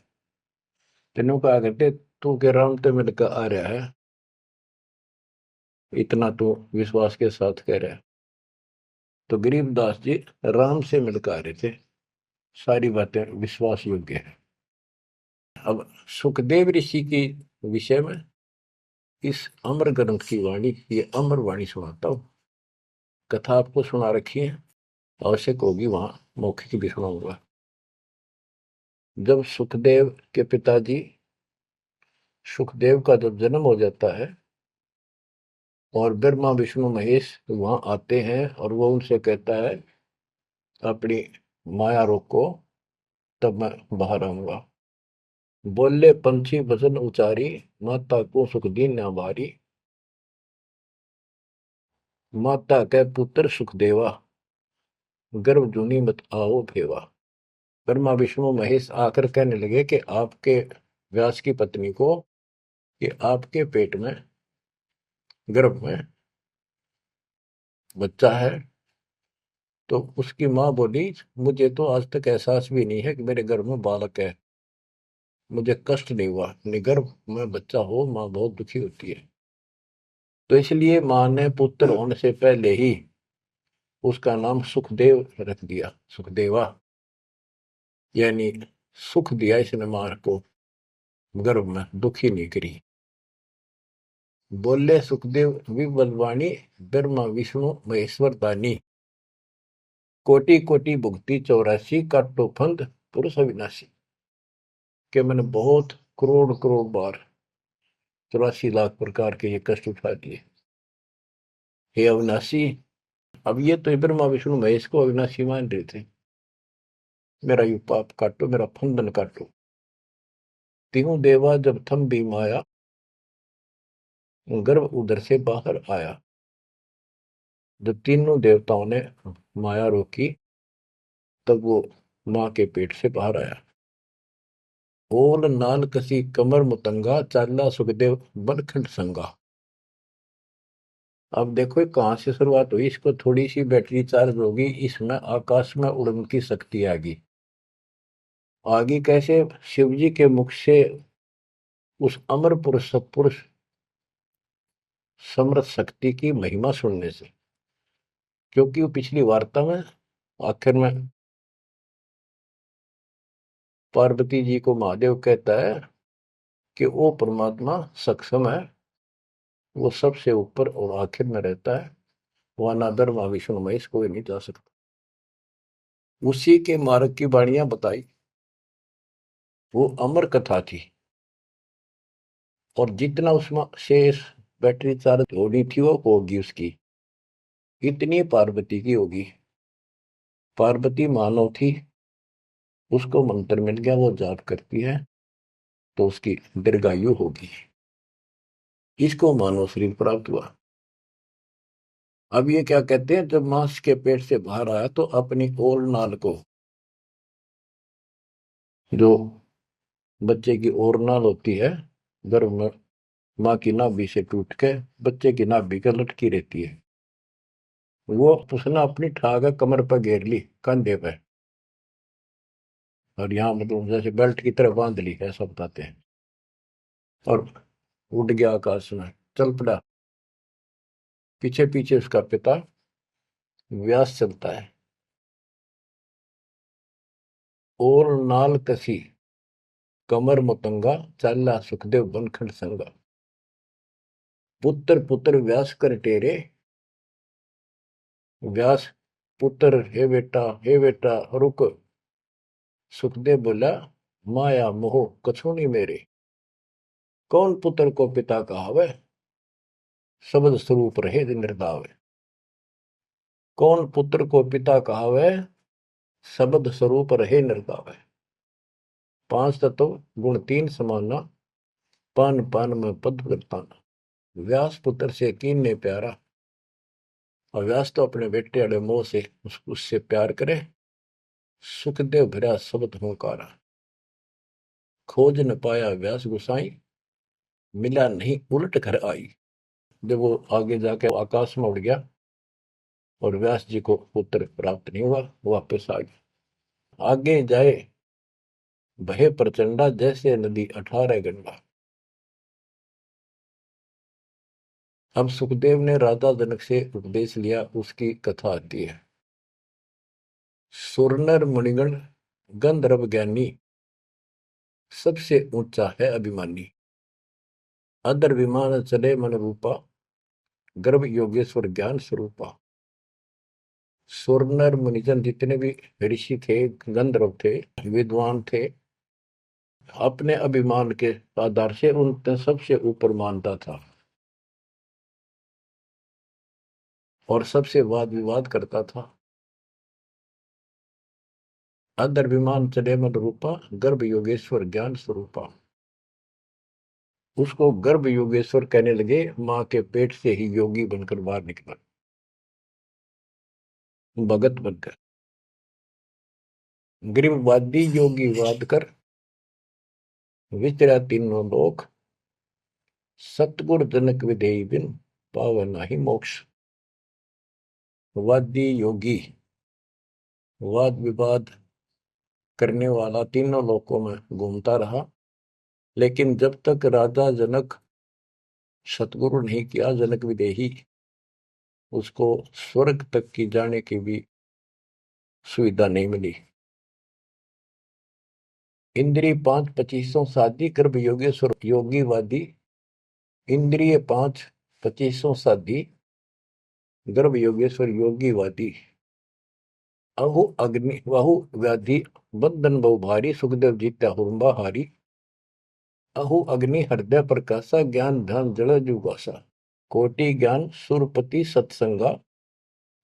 तेनों कहा करते तू के राम तो मिलकर आ रहा है, इतना तो विश्वास के साथ कह रहा है। तो गरीबदास जी राम से मिलकर आ रहे थे, सारी बातें विश्वास योग्य है। अब सुखदेव ऋषि के विषय में इस अमर ग्रंथ की वाणी, ये अमर वाणी सुनाता हूँ। कथा आपको सुना रखी है, आवश्यक होगी वहां मौखिक भी सुनाऊंगा। जब सुखदेव के पिताजी सुखदेव का जब जन्म हो जाता है और ब्रह्मा विष्णु महेश वहां आते हैं और वो उनसे कहता है अपनी माया रोको, तब मैं बाहर आऊंगा। बोले पंछी भजन उचारी, माता को सुख दीन न भारी। माता के पुत्र सुखदेवा, गर्भ जूनी मत आओ भेवा। ब्रह्मा विष्णु महेश आकर कहने लगे कि आपके व्यास की पत्नी को, कि आपके पेट में, गर्भ में बच्चा है। तो उसकी माँ बोली, मुझे तो आज तक एहसास भी नहीं है कि मेरे गर्भ में बालक है, मुझे कष्ट नहीं हुआ। गर्भ में बच्चा हो माँ बहुत दुखी होती है। तो इसलिए माँ ने पुत्र होने से पहले ही उसका नाम सुखदेव रख दिया, सुखदेवा, यानी सुख दिया इसने माँ को, गर्भ में दुखी नहीं करी। बोले सुखदेव विबलवाणी, ब्रह्मा विष्णु महेश्वर दानी। कोटि कोटि भुक्ति 84, काटो फंद पुरुष अविनाशी। कि मैंने बहुत करोड़ करोड़ बार 84 लाख प्रकार के ये कष्ट उठा दिए, हे अविनाशी। अब ये तो ब्रह्मा विष्णु महेश को अविनाशी मान रहे थे। मेरा यू पाप काटो, मेरा फंदन काटो। तीनों देवा जब थम भी माया, गर्भ उधर से बाहर आया। जब तीनों देवताओं ने माया रोकी, तब वो माँ के पेट से बाहर आया। ओल नाल कसी कमर मुतंगा, चाला सुखदेव बनखंड संगा। अब देखो कहां से शुरुआत हुई, इसको थोड़ी सी बैटरी चार्ज होगी, इसमें आकाश में उड़ने की शक्ति आगी। आगे कैसे? शिव जी के मुख से उस अमर पुरुष सत्पुरुष समर्थ शक्ति की महिमा सुनने से। क्योंकि वो पिछली वार्ता में आखिर में पार्वती जी को महादेव कहता है कि वो परमात्मा सक्षम है, वो सबसे ऊपर और आखिर में रहता है, वह ना ब्रह्मा विष्णु महेश कोई नहीं जा सकता। उसी के मार्ग की वाणियां बताई, वो अमर कथा थी। और जितना उसमें शेष बैटरी चार्ज होनी थी वो होगी उसकी, इतनी पार्वती की होगी। पार्वती मानव थी, उसको मंत्र मिल गया, वो जाप करती है तो उसकी दीर्घायु होगी। इसको मानव शरीर प्राप्त हुआ। अब ये क्या कहते हैं, जब मांस के पेट से बाहर आया तो अपनी ओर नाल को, जो बच्चे की ओर नाल होती है गर्भ में, माँ की नाभि से टूट के बच्चे की नाभि के लटकी रहती है, वो उसने अपनी ठाक कमर पर घेर ली, कंधे पे, और यहाँ मतलब जैसे बेल्ट की तरह बांध ली, ऐसा बताते हैं। और उड़ गया आकाश में, चल पड़ा। पीछे पीछे उसका पिता व्यास चलता है। और नाल कसी कमर मुतंगा, चाला सुखदेव बनखंड संगा। पुत्र पुत्र व्यास कर टेरे, व्यास पुत्र, हे बेटा रुक। सुखदेव बोला, माया मोह कछु नहीं मेरे। कौन पुत्र को पिता कहावे, शब्द स्वरूप रहे निर्दावे। कौन पुत्र को पिता कहावे, शब्द स्वरूप रहे निर्दावे। पांच तत्व गुण तीन समाना, पान पान में पद वर्ताना। व्यास पुत्र से कीन्ने प्यारा, और व्यास तो अपने बेटे अड़े मोह से उससे प्यार करे। सुखदेव भरा शब्द होकारा, खोज न पाया व्यास गुसाई, मिला नहीं उलट घर आई। जब वो आगे जाके आकाश में उड़ गया और व्यास जी को पुत्र प्राप्त नहीं हुआ, वापस आ गया। आगे जाए भय प्रचंडा, जैसे नदी 18 गंडा। अब सुखदेव ने राजा जनक से उपदेश लिया, उसकी कथा आती है। सुरनर मुनिगण गंधर्व ज्ञानी, सबसे ऊंचा है अभिमानी। अदर विमान चले मन रूपा, गर्भ योगेश्वर ज्ञान स्वरूपा। सुर नर मुनिजन जितने भी ऋषि थे, गंधर्व थे, विद्वान थे, अपने अभिमान के आधार से उन सबसे ऊपर मानता था और सबसे वाद विवाद करता था। अदर विमान चले मन रूपा, गर्भ योगेश्वर ज्ञान स्वरूपा। उसको गर्भ योगेश्वर कहने लगे, मां के पेट से ही योगी बनकर बाहर निकला, भगत बनकर। ग्रीववादी योगी वाद कर, विचरा तीनों लोक, सतगुर जनक विधेयी बिन, पावे नाही मोक्ष। वादी योगी वाद विवाद करने वाला तीनों लोकों में घूमता रहा, लेकिन जब तक राजा जनक सतगुरु नहीं किया, जनक विदेही, उसको स्वर्ग तक की जाने की भी सुविधा नहीं मिली। इंद्रिय 5 25 साधी, गर्भ योगेश्वर योगीवादी। इंद्रिय 5 25 साधी, गर्भ योगेश्वर योगीवादी। अहु अग्नि वहु व्याधि, बंधन बहु भारी, सुखदेव जीत्या हुरंबा हारी। अहु अग्नि हृदय प्रकाशा, ज्ञान ध्यान जड़ जुगासा। कोटि ज्ञान सुरपति सत्संगा,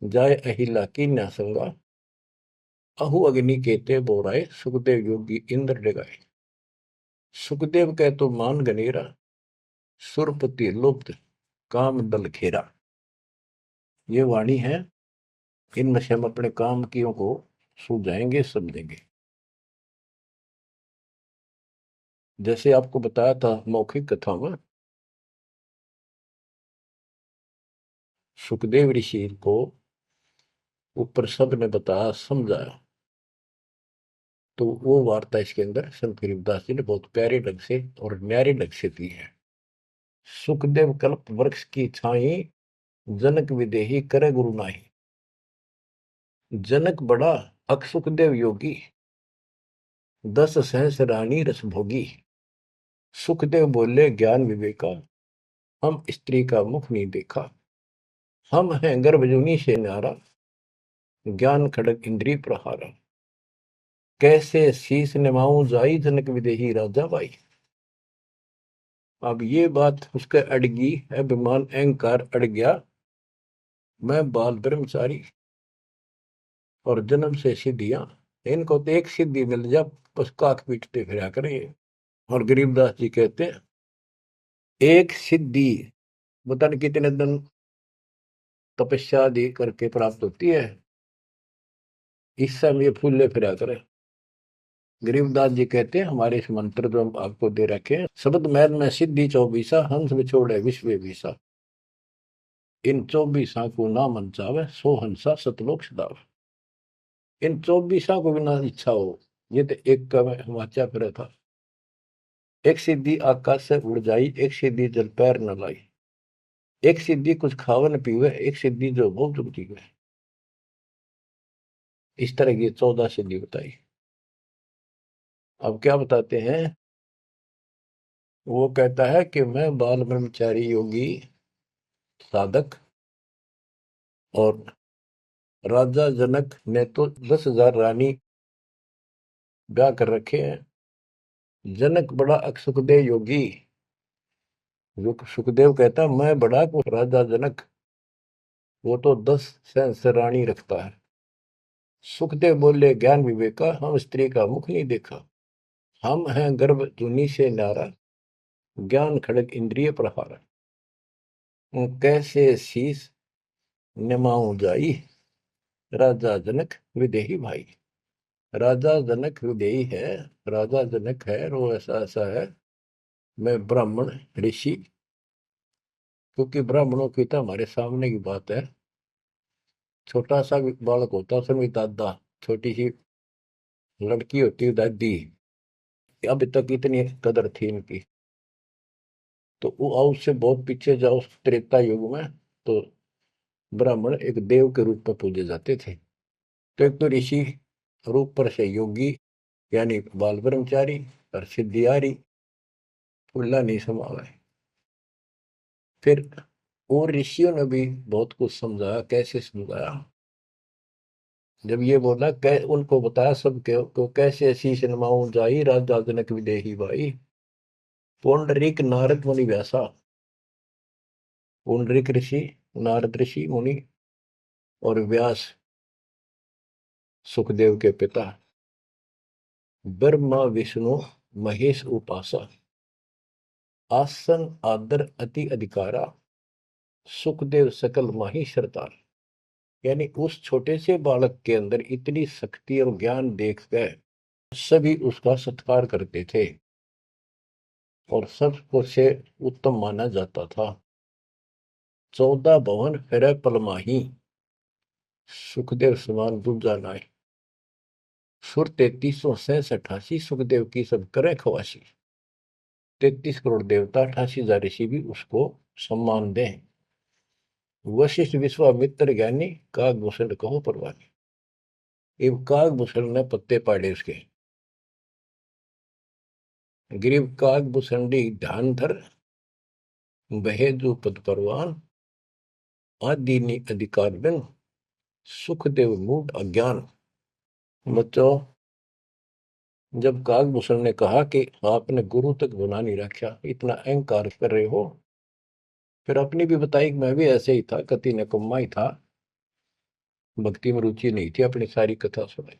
जाय अहिला की न्यासंगा। अहु अग्नि केते बोराए, सुखदेव योगी इंद्र डगाए। सुखदेव कह तो मान गनेरा, सुरपति लुप्त काम दल घेरा। ये वाणी है, इनमें से हम अपने काम कियों को सुलझाएंगे, समझेंगे। जैसे आपको बताया था मौखिक कथा में, सुखदेव ऋषि को ऊपर सब ने बताया, समझाया, तो वो वार्ता इसके अंदर संत गरीबदास जी ने बहुत प्यारे ढंग से और न्यारे ढंग से दी है। सुखदेव कल्प वृक्ष की छाई, जनक विदेही करे गुरु नाही। जनक बड़ा अक सुखदेव योगी, 10 सहस रानी रस भोगी। सुखदेव बोले ज्ञान विवेका, हम स्त्री का मुख नहीं देखा। हम हैं गर्भजूनी से न्यारा, ज्ञान खड़ग इंद्रिय प्रहारा। कैसे शीस निमाऊं जाई, जनक विदेही राजा भाई। अब ये बात उसके अड़गी, अभिमान अहंकार अड़ गया। मैं बाल ब्रह्मचारी और जन्म से सिद्धियां, इनको तो एक सिद्धि मिल जा, बस काक पीटते फिरा करें। और गरीबदास जी कहते हैं, एक सिद्धि पता नहीं कितने दिन तपस्या आदि करके प्राप्त होती है, इस समय फूले फिरा करे। गरीबदास जी कहते हैं, हमारे इस मंत्र जो हम आपको दे रखे हैं, शब्द मैल में सिद्धि 24, हंस बिछोड़े विश्व विसा। इन 24 को ना मन चावे, सो हंसा सतलोक सदाव। इन 24 को बिना इच्छा हो, ये तो एक का मैं वाचा फिर था। एक सिद्धि आकाश से उड़ जाई, एक सिद्धि जल पैर न लाई। एक सिद्धि कुछ खावन पीवे, एक सिद्धि जो बहुत जुगती है। इस तरह की 14 सिद्धि बताई। अब क्या बताते हैं, वो कहता है कि मैं बाल ब्रह्मचारी योगी साधक, और राजा जनक ने तो 10,000 रानी ब्याह कर रखे हैं। जनक बड़ा अक सुखदेव योगी। सुखदेव कहता मैं बड़ा को राजा जनक, वो तो 10 सहस्र रानी रखता है। सुखदेव बोले ज्ञान विवेका, हम स्त्री का मुख नहीं देखा। हम हैं गर्भ जूनी से नारा, ज्ञान खड़ग इंद्रिय प्रहारा। कैसे शीस निमाऊं जाई, राजा जनक विदेही भाई। राजा जनक विदेही है, राजा जनक है, और वो ऐसा ऐसा है। मैं ब्राह्मण ऋषि, क्योंकि ब्राह्मणों की तो हमारे सामने की बात है। छोटा सा बालक होता, उसमें भी दादा, छोटी सी लड़की होती है दादी। अब तक इतनी कदर थी इनकी। तो वो आओ उससे बहुत पीछे जाओ, त्रेता युग में तो ब्राह्मण एक देव के रूप में पूजे जाते थे। तो एक तो ऋषि रूप पर से योगी, यानी बाल ब्रह्मचारी, और सिद्धियारी फुल्ला नहीं समावे। फिर और ऋषियों ने भी बहुत कुछ समझाया। कैसे समझाया? जब ये बोला उनको बताया सब को कैसे शीश नमाऊं जाई राजा जनक विदेही भाई। पुंडरीक नारद मुनि व्यासा। पुंडरीक ऋषि, नारद ऋषि मुनि और व्यास सुखदेव के पिता। ब्रह्मा विष्णु महेश उपासा। आसन आदर अति अधिकारा। सुखदेव सकल माही सरदार। यानी उस छोटे से बालक के अंदर इतनी शक्ति और ज्ञान देखकर सभी उसका सत्कार करते थे और सबको से उत्तम माना जाता था। 14 भवन फिर पलमाही। सुखदेव समान दूजा नाय। सुर 3368 सुखदेव की सब करे खवासी। 33 करोड़ देवता 88,000 ऋषि भी उसको सम्मान दें। वशिष्ठ विश्वामित्र ज्ञानी कागभूषण कहो परवानी। इब कागभूषण ने पत्ते पाड़े उसके। ग्रीव कागभूषणी ध्यान धर। बहेजु पद परवान। आदि अधिकार बिन। सुखदेव मूड अज्ञान। बच्चों, जब कागभूषण ने कहा कि आपने गुरु तक बना नहीं रखा, इतना अहंकार कर रहे हो, फिर अपनी भी बताई कि मैं भी ऐसे ही था, कति निकम्मा ही था, भक्ति में रुचि नहीं थी, अपनी सारी कथा सुनाई।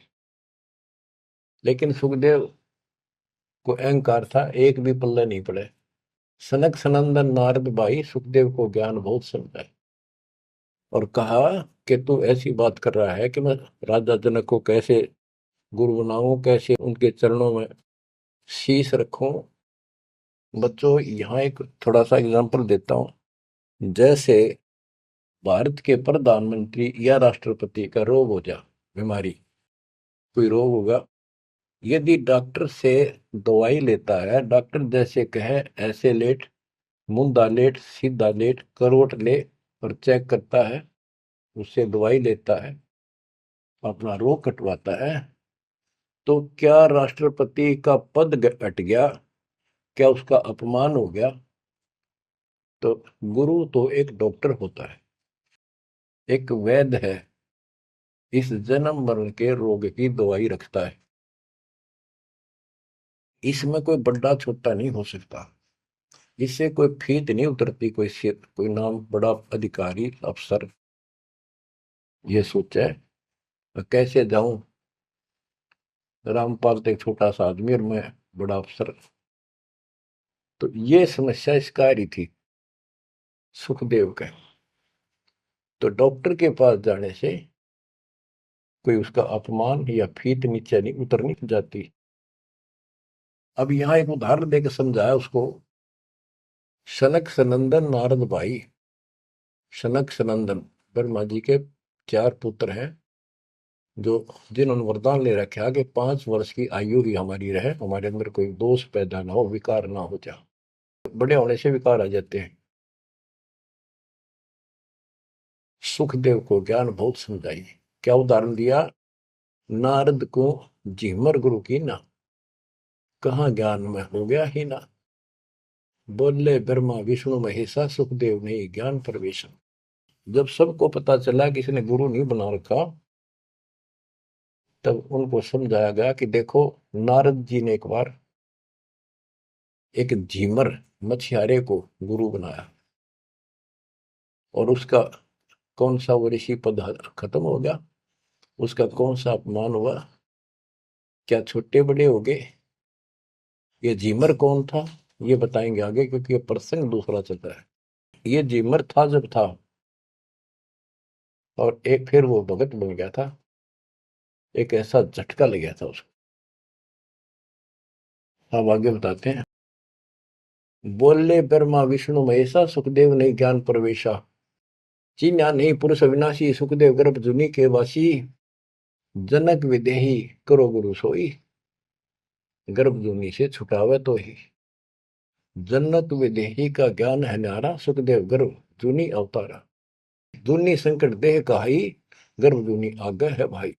लेकिन सुखदेव को अहंकार था, एक भी पल्ले नहीं पड़े। सनक सनंदन नारद भाई सुखदेव को ज्ञान बहुत समझाए और कहा कि तू ऐसी बात कर रहा है कि मैं राजा जनक को कैसे गुरु बनाऊं, कैसे उनके चरणों में शीश रखूं। बच्चों, यहाँ एक थोड़ा सा एग्जांपल देता हूं। जैसे भारत के प्रधानमंत्री या राष्ट्रपति का रोग हो जा, बीमारी, कोई रोग होगा, यदि डॉक्टर से दवाई लेता है, डॉक्टर जैसे कहे ऐसे लेट, मुंदा लेट, सीधा लेट, करवट ले, और चेक करता है, उससे दवाई लेता है, अपना रोग कटवाता है, तो क्या राष्ट्रपति का पद हट गया? क्या उसका अपमान हो गया? तो गुरु तो एक डॉक्टर होता है, एक वैद्य है, इस जन्म मरण के रोग की दवाई रखता है। इसमें कोई बड़ा छोटा नहीं हो सकता, इससे कोई फीत नहीं उतरती। कोई नाम बड़ा अधिकारी अफसर ये सोचे कैसे जाऊं, रामपाल तो एक छोटा सा आदमी और मैं बड़ा अफसर। तो ये समस्या इसका आ रही थी सुखदेव के। तो डॉक्टर के पास जाने से कोई उसका अपमान या फीत नीचे नहीं उतरनी जाती। अब यहां एक उदाहरण देकर समझाया उसको। सनक सनंदन नारद भाई। सनक सनंदन ब्रह्मा जी के 4 पुत्र हैं, जो जिन्होंने वरदान ले रखा कि 5 वर्ष की आयु ही हमारी रहे, हमारे अंदर कोई दोष पैदा ना हो, विकार ना हो जाए। बड़े होने से विकार आ जाते हैं। सुखदेव को ज्ञान बहुत समझाई। क्या उदाहरण दिया? नारद को झिमर गुरु की ना, कहाँ ज्ञान में हो गया ही ना। बोले ब्रह्मा विष्णु महेशा सुखदेव ने ज्ञान प्रवेश। जब सबको पता चला कि इसने गुरु नहीं बना रखा, तब उनको समझाया गया कि देखो, नारद जी ने एक बार एक झीमर मछियारे को गुरु बनाया और उसका कौन सा वो ऋषि पद खत्म हो गया, उसका कौन सा अपमान हुआ, क्या छोटे बड़े हो गए। ये झीमर कौन था ये बताएंगे आगे, क्योंकि ये प्रसंग दूसरा चलता है। ये झीमर था जब था, और एक फिर वो भगत बन गया था, एक ऐसा झटका लग गया था उसको। अब आगे बताते हैं। बोले ब्रह्मा विष्णु महेशा सुखदेव ने ज्ञान प्रवेशा। चीन्या नहीं पुरुष अविनाशी सुखदेव गर्भ जुनी के वासी। जनक विदेही करो गुरु सोई। गर्भ जूनी से छुटावे तो ही। जनक विदेही का ज्ञान है न्यारा, सुखदेव गर्भ जूनी अवतारा। जूनी संकट देह कहाई, गर्भ जूनी आगे है भाई।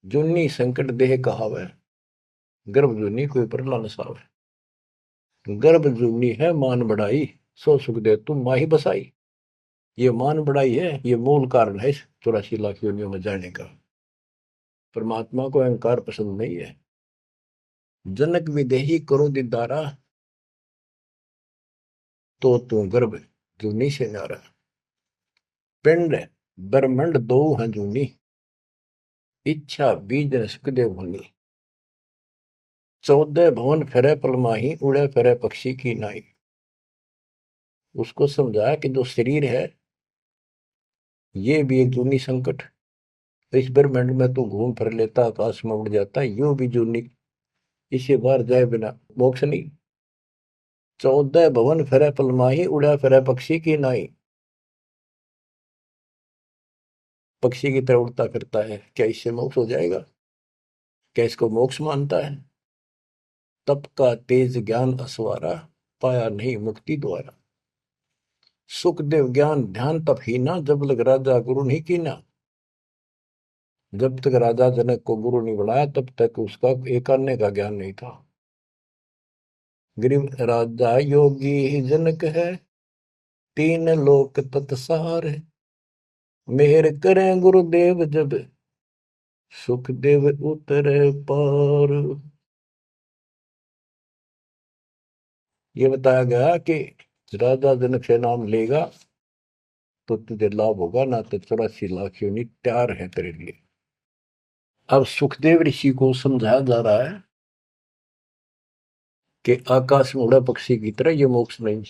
जूनी संकट देह कहावे, गर्भ जूनी कोई परला न सावे। गर्भ जूनी है मान बढ़ाई, सो सुखदेव तुम माही बसाई। ये मान बढ़ाई है, ये मूल कारण है इस 84 लाख योनियों में जाने का। परमात्मा को अहंकार पसंद नहीं है। जनक विदेही करो दीदारा, तो तू गर्भ जूनी से नारा। पिंड ब्रह्मंड दो हैं जूनी, इच्छा बीज न सुखदेव भूनी। 14 भवन फिरे पलमाही, उड़े फिरे पक्षी की नाई। उसको समझाया कि जो शरीर है ये भी एक जूनी संकट। इस ब्रह्मांड में तो घूम फिर लेता, आकाश में उड़ जाता, यो भी जूनी, इसे बाहर जाए बिना मोक्ष नहीं। 14 भवन फिरे पलमाही, उड़ा फिरे पक्षी की नाई। पक्षी की तरह उड़ता फिरता है, क्या इससे मोक्ष हो जाएगा? क्या इसको मोक्ष मानता है? तप का तेज ज्ञान असवारा, पाया नहीं मुक्ति द्वारा। सुखदेव ज्ञान ध्यान तप ही ना, जब लग राजा गुरु नहीं कीना। जब तक राजा जनक को गुरु नहीं बनाया तब तक उसका एक अन्य का ज्ञान नहीं था। गरीब राजा योगी ही जनक है, तीन लोक तत्सार है। मेहर करें गुरुदेव जब, सुखदेव उतरे पार। ये बताया गया कि राजा जनक से नाम लेगा तो तुझे लाभ होगा, ना तो 84 लाख योनि तैयार है तेरे लिए। अब सुखदेव ऋषि को समझाया जा रहा है कि आकाश में उड़ा पक्षी की तरह ये मोक्ष नहीं।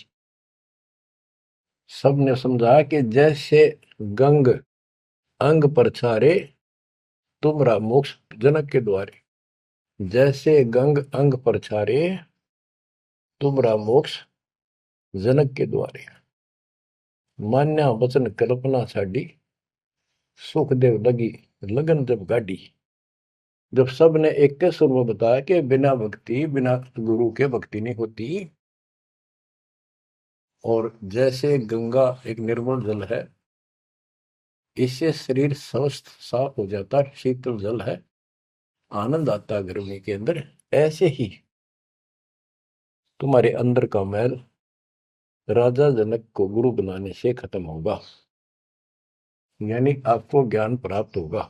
सबने समझाया कि जैसे गंग अंग पर छारे, तुमरा मोक्ष जनक के द्वारे। जैसे गंग अंग पर छारे, तुमरा मोक्ष जनक के द्वारे। मान्या वचन कल्पना छाड़ी, सुखदेव लगी लगन जब गाड़ी। जब सब ने एक के सुर में बताया कि बिना भक्ति, बिना गुरु के भक्ति नहीं होती। और जैसे गंगा एक निर्मल जल है, इससे शरीर स्वस्थ साफ हो जाता, शीतल जल है, आनंद आता है गर्मी के अंदर। ऐसे ही तुम्हारे अंदर का मैल राजा जनक को गुरु बनाने से खत्म होगा, यानी आपको ज्ञान प्राप्त होगा।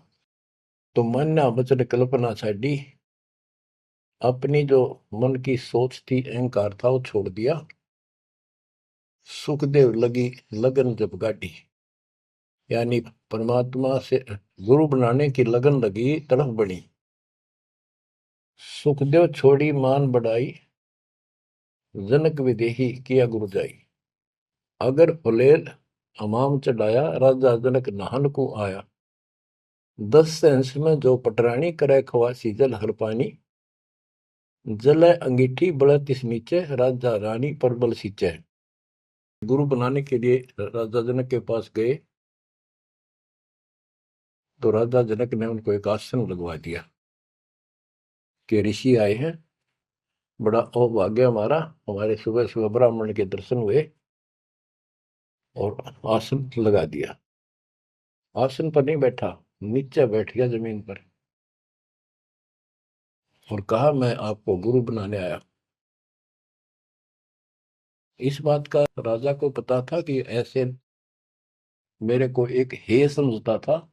तो मान्या वचन कल्पना छाड़ी, अपनी जो मन की सोच थी, अहंकार था, वो छोड़ दिया। सुखदेव लगी लगन जब गाड़ी, यानी परमात्मा से गुरु बनाने की लगन लगी, तड़फ बनी। सुखदेव छोड़ी मान बढ़ाई, जनक विदेही किया गुरु जाई। अगर फुलेल हमाम चढ़ाया, राजा जनक नहान को आया। 10 सेंस में जो पटरानी करे खवासी जल हर पानी। जल अंगीठी बड़ा तिस नीचे, राजा रानी पर बल सींचे। गुरु बनाने के लिए राजा जनक के पास गए तो राजा जनक ने उनको एक आसन लगवा दिया कि ऋषि आए हैं, बड़ा अभाग्य हमारा, हमारे सुबह सुबह ब्राह्मण के दर्शन हुए और आसन लगा दिया। आसन पर नहीं बैठा, नीचे बैठ गया जमीन पर और कहा मैं आपको गुरु बनाने आया। इस बात का राजा को पता था कि ऐसे मेरे को एक हे समझता था,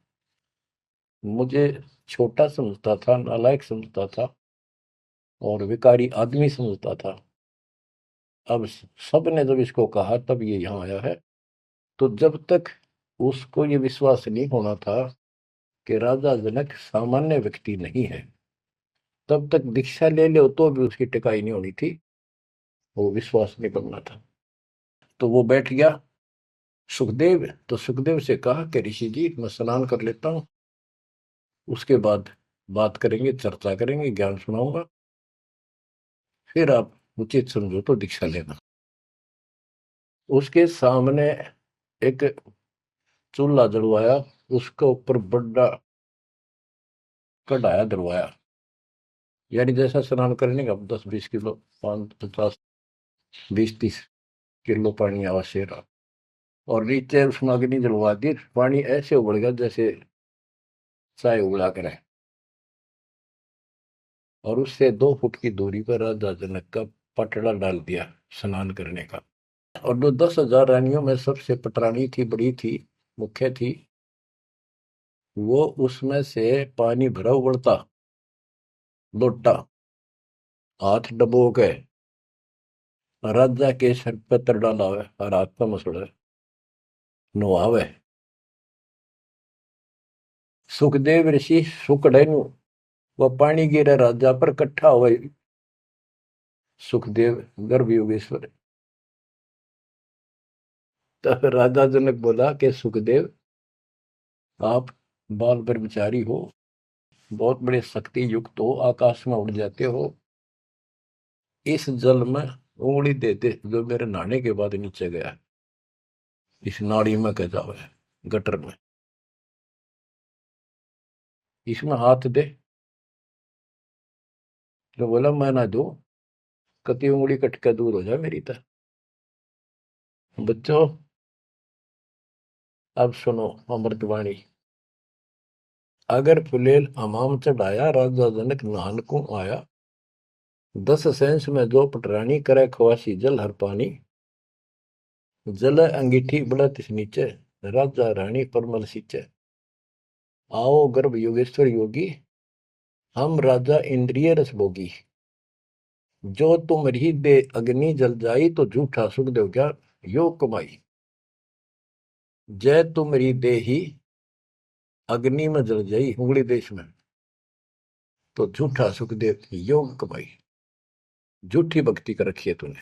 मुझे छोटा समझता था, नालायक समझता था और विकारी आदमी समझता था। अब सब ने जब इसको कहा तब ये यहाँ आया है। तो जब तक उसको ये विश्वास नहीं होना था कि राजा जनक सामान्य व्यक्ति नहीं है, तब तक दीक्षा ले लो तो भी उसकी टिकाई नहीं होनी थी, वो विश्वास नहीं करना था। तो वो बैठ गया सुखदेव। तो सुखदेव से कहा कि ऋषि जी मैं स्नान कर लेता हूँ, उसके बाद बात करेंगे, चर्चा करेंगे, ज्ञान सुनाऊंगा, फिर आप उचित समझो तो दीक्षा लेना। उसके सामने एक चूल्हा जलवाया, उसके ऊपर बड़ा कढ़ाया दरवाया, यानी जैसा स्नान करने का 10-20 किलो, 5, 50, 20, 30 किलो पानी आवश्यक रहा। और नीचे उसमें अग्नि जलवा दी, पानी ऐसे उबल गया जैसे चाय उबला करे। और उससे 2 फुट की दूरी पर राजा जनक का पटड़ा डाल दिया स्नान करने का। और जो 10,000 रानियों में सबसे पटरानी थी, बड़ी थी, मुख्य थी, वो उसमें से पानी भरा उबलता लोटा हाथ डबो के राजा के सर पे तर डालावे और हाथ पे मसड़े नुआवे। सुखदेव ऋषि सुकड़े नु वह पानी गिरे राजा पर कट्ठा हुए। सुखदेव गर्भ योगेश्वर। तो राजा जनक बोला कि सुखदेव, आप बाल ब्रह्मचारी हो, बहुत बड़े शक्ति युक्त हो, आकाश में उड़ जाते हो, इस जल में उंगली दे दे जो मेरे नहाने के बाद नीचे गया, इस नाड़ी में कह जाओ, गटर में, इसमें हाथ दे। तो बोला मैं ना दू, कति उंगली कट के दूर हो जाए मेरी तरह। बच्चों अब सुनो अमृतवाणी। अगर फुलेल हमाम चढ़ाया, राजा जनक नहान को आया, 10 सेंस में जो पटरानी करे खवासी जल हर पानी, जल अंगीठी बढ़त नीचे, राजा रानी परमल सींचे। आओ गर्भ योगेश्वर योगी, हम राजा इंद्रिय रस भोगी, जो तुम रही दे अग्नि जल जाई, तो झूठा सुख देव क्या योग कमाई। जय तुम री दे ही अग्नि में जल जाई, उंगली देश में, तो झूठा सुख देव योग कमाई। झूठी भक्ति कर रखी है तूने।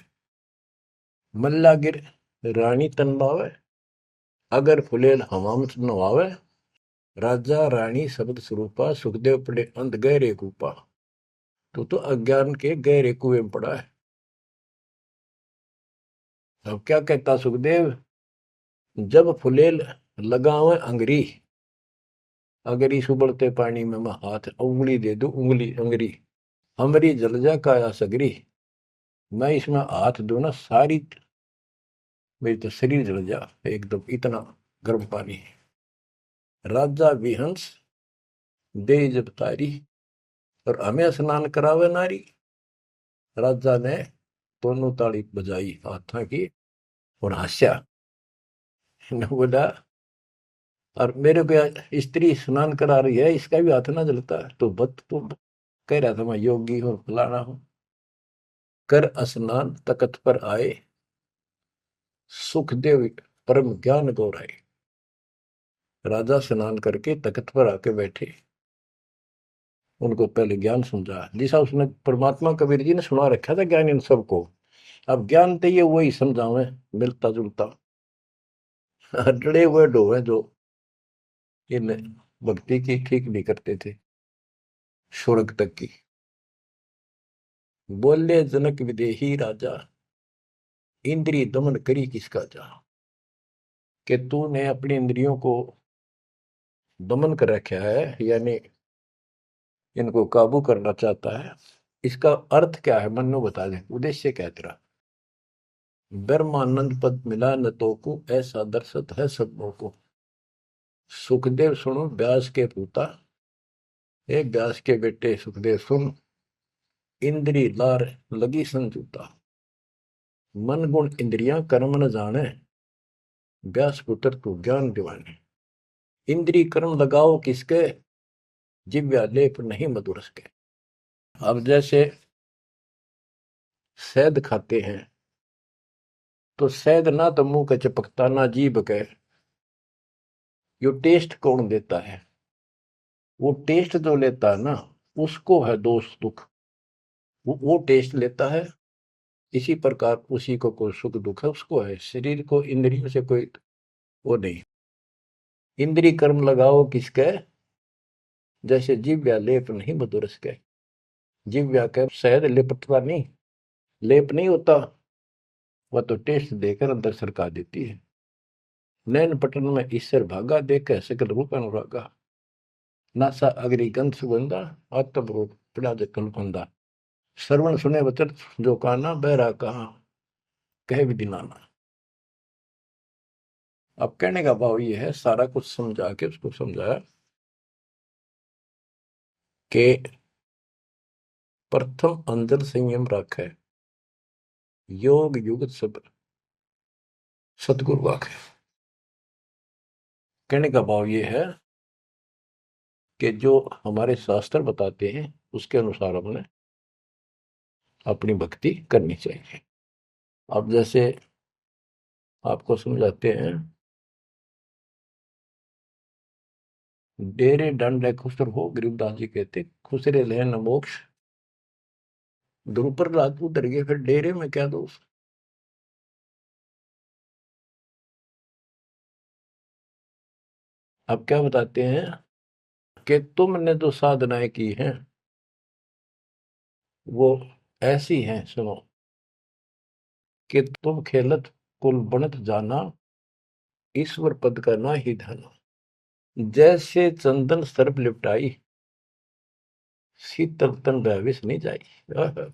मल्ला गिर रानी तन बावे, अगर फुलेल हमाम नवावे, राजा रानी शब्द स्वरूपा, सुखदेव पड़े अंध गहरे कूपा। तो अज्ञान के गहरे कुएं में पड़ा है। अब क्या कहता सुखदेव, जब फुलेल लगावे अंगरी, अगर इस उबलते पानी में मैं हाथ उंगली दे दूं, उंगली अंगरी, हमरी जल जा काया सगरी, मैं इसमें हाथ दूं ना, सारी मेरी तो शरीर जल जा एकदम, इतना गर्म पानी है। राजा विहंस दे जब तारी, और हमें स्नान करावे नारी। राजा ने दोनों ताली बजाई हाथा की और हंसा, न बोला, और मेरे को स्त्री स्नान करा रही है, इसका भी हाथ ना जलता, तो बत तो कह रहा था मैं योगी हूं, फलाना हूं। कर स्नान तकत पर आए, सुखदेव परम ज्ञान गौराए। राजा स्नान करके तख्त पर आके बैठे, उनको पहले ज्ञान समझा, जैसा उसने परमात्मा कबीर जी ने सुना रखा था ज्ञान इन सबको। अब ज्ञान तो ये वही समझावे, मिलता जुलता डरे हुए डोवे जो इन भक्ति की ठीक नहीं करते थे स्वर्ग तक की। बोले जनक विदेही राजा, इंद्रिय दमन करी किसका जा, कि तूने अपनी इंद्रियों को दमन कर रखा है, यानी इनको काबू करना चाहता है। इसका अर्थ क्या है, मन्नू बता दे, उद्देश्य क्या है तेरा। ब्रह्मानंद पद मिला न तो को, ऐसा दर्शत है सबों को। सुखदेव सुनो व्यास के पूता, हे व्यास के बेटे सुखदेव सुन, इंद्री लार लगी संजूता, मन गुण इंद्रियां कर्म न जाने, व्यास पुत्र तू ज्ञान दिवाने। इंद्री कर्म लगाओ किसके, जिव्या लेप नहीं मधुरस के। अब जैसे शहद खाते हैं, तो शहद ना तो मुंह के चिपकता ना जीभ के, यो टेस्ट कौन देता है, वो टेस्ट जो लेता है ना, उसको है दोष दुख, वो टेस्ट लेता है। इसी प्रकार उसी को कोई सुख दुख है, उसको है। शरीर को इंद्रियों से कोई वो नहीं। इंद्री कर्म लगाओ किसके, जैसे जिव्या लेप नहीं मधुरस के। जिव्या के शहद लिपटता नहीं, लेप नहीं होता, वह तो टेस्ट देकर अंदर सरका देती है। नैन पटन में ईश्वर भागा, देखे सकल रूप अनुरागा, नासा अग्नि गंध सुगंधा, आत्म रूप पिड़ा जल फंदा। श्रवण सुने वचन जो काना, बहरा कहा कहे विधि नाना। अब कहने का भाव ये है, सारा कुछ समझा के उसको समझाया कि प्रथम अंदर संयम रखे, योग युगत सब्र, सतगुरु वाक्य। कहने का भाव ये है कि जो हमारे शास्त्र बताते हैं उसके अनुसार हमने अपनी भक्ति करनी चाहिए। अब जैसे आपको समझाते हैं, डेरे डंडे खुसर हो, गरीबदास जी कहते खुसरे ले न मोक्ष। ध्रुव रात उतर गए, फिर डेरे में क्या दोष। अब क्या बताते हैं कि तुमने जो साधनाएं की हैं वो ऐसी हैं, सुनो, कि तुम खेलत कुल बनत जाना, ईश्वर पद का ना ही धना। जैसे चंदन सर्प लिपटाई, शीतल तन भविष्य नहीं जाई।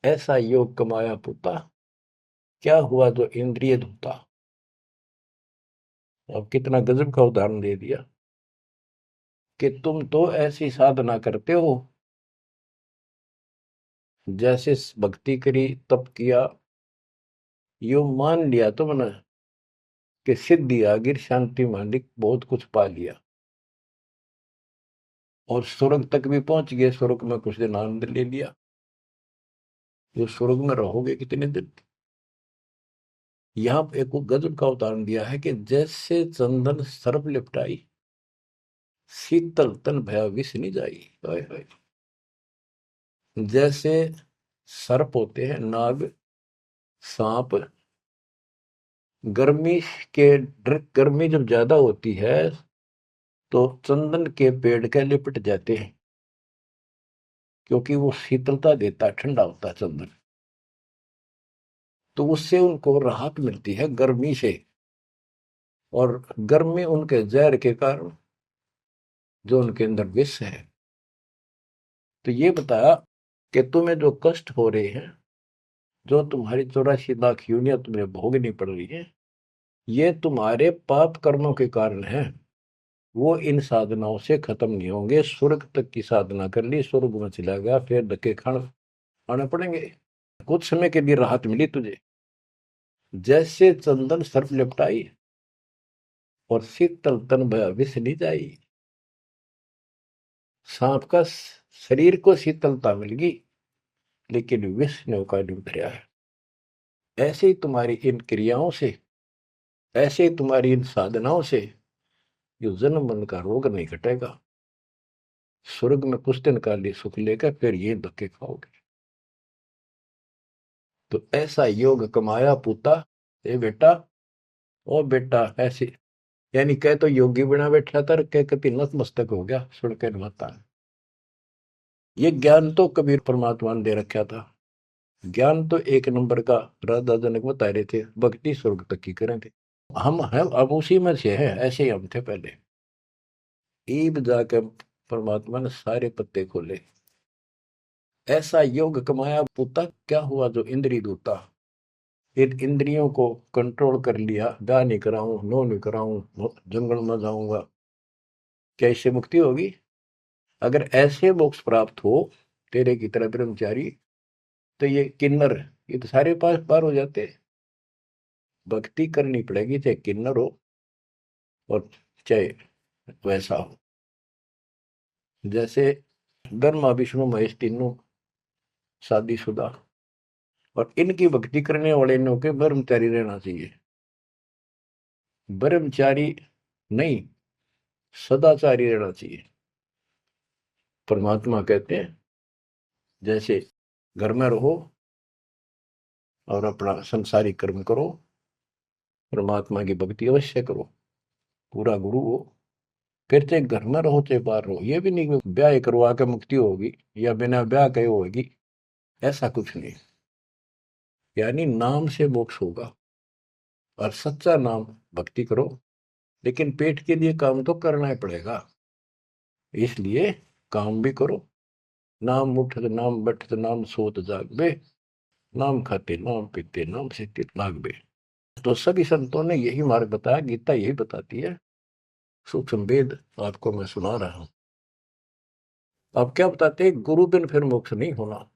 ऐसा योग कमाया पुता, क्या हुआ जो इंद्रिय धूता। अब कितना गजब का उदाहरण दे दिया कि तुम तो ऐसी साधना करते हो, जैसे भक्ति करी, तप किया, यो मान लिया तुमने कि सिद्धि आ गिर, शांति मालिक, बहुत कुछ पा लिया और स्वर्ग तक भी पहुंच गए। स्वर्ग में कुछ दिन आनंद ले लिया। जो स्वर्ग में रहोगे कितने दिन। यहाँ पे एक गजब का उदाहरण दिया है कि जैसे चंदन सर्प लिपटाई, शीतल तन भया विष नहीं जाई। हाय हाय। जैसे सर्प होते हैं, नाग, सांप, गर्मी के गर्मी जब ज्यादा होती है तो चंदन के पेड़ के लिपट जाते हैं, क्योंकि वो शीतलता देता है, ठंडा होता है चंदन। तो उससे उनको राहत मिलती है गर्मी से, और गर्मी उनके जहर के कारण जो उनके अंदर विष है। तो ये बताया कि तुम्हें जो कष्ट हो रहे हैं, जो तुम्हारी 84 लाख यूनियन तुम्हें भोगनी पड़ रही है, ये तुम्हारे पाप कर्मों के कारण है। वो इन साधनाओं से खत्म नहीं होंगे। स्वर्ग तक की साधना कर ली, स्वर्ग में चला गया, फिर धक्के खाने पड़ेंगे। कुछ समय के लिए राहत मिली तुझे, जैसे चंदन सर्प लिपटाई और शीतल तन भया विष नहीं जाई। सांप का शरीर को शीतलता मिल गई, लेकिन विष ने उका नहीं उतरा है। ऐसे ही तुम्हारी इन क्रियाओं से, ऐसे ही तुम्हारी इन साधनाओं से जो जन्म मन का रोग नहीं घटेगा। स्वर्ग में कुछ दिन का लिए सुख लेकर फिर ये धक्के खाओगे। तो ऐसा योग कमाया पूता, ए बेटा, ओ बेटा, ऐसे यानी कह तो योगी बना बैठा था, कह कति नतमस्तक हो गया सुन के माता। ये ज्ञान तो कबीर परमात्मा ने दे रखा था। ज्ञान तो एक नंबर का राधा जनक बता रहे थे, भक्ति स्वर्ग तक की करें थे। हम हैं अब उसी में से हैं, ऐसे ही हम थे पहले। ईब जाकर परमात्मा ने सारे पत्ते खोले। ऐसा योग कमाया पुता, क्या हुआ जो इंद्रिय दूता। इन इंद्रियों को कंट्रोल कर लिया, ब्याह नहीं कराऊं, नो नहीं कराऊं, जंगल में जाऊंगा, क्या इससे मुक्ति होगी। अगर ऐसे मोक्ष प्राप्त हो तेरे की तरह ब्रह्मचारी, तो ये किन्नर, ये तो सारे पास पार हो जाते। भक्ति करनी पड़ेगी, चाहे किन्नर हो और चाहे वैसा हो। जैसे ब्रह्मा विष्णु महेश तीनों शादीशुदा, और इनकी भक्ति करने वाले इनों के ब्रह्मचारी रहना चाहिए। ब्रह्मचारी नहीं, सदाचारी रहना चाहिए। परमात्मा कहते हैं जैसे घर में रहो और अपना संसारिक कर्म करो, परमात्मा की भक्ति अवश्य करो, पूरा गुरु हो। फिर चाहे घर में रहो चाहे बाहर रहो। ये भी नहीं कि ब्याह करवा के मुक्ति होगी या बिना ब्याह के होगी, ऐसा कुछ नहीं। यानी नाम से मोक्ष होगा, और सच्चा नाम भक्ति करो, लेकिन पेट के लिए काम तो करना ही पड़ेगा। इसलिए काम भी करो। नाम उठत नाम बैठत नाम सोत जागबे, नाम खाते नाम पीते नाम से लागबे। तो सभी संतों ने यही मार्ग बताया, गीता यही बताती है। सूक्ष्म वेद आपको मैं सुना रहा हूं। अब क्या बताते हैं, गुरु बिन फिर मोक्ष नहीं होना।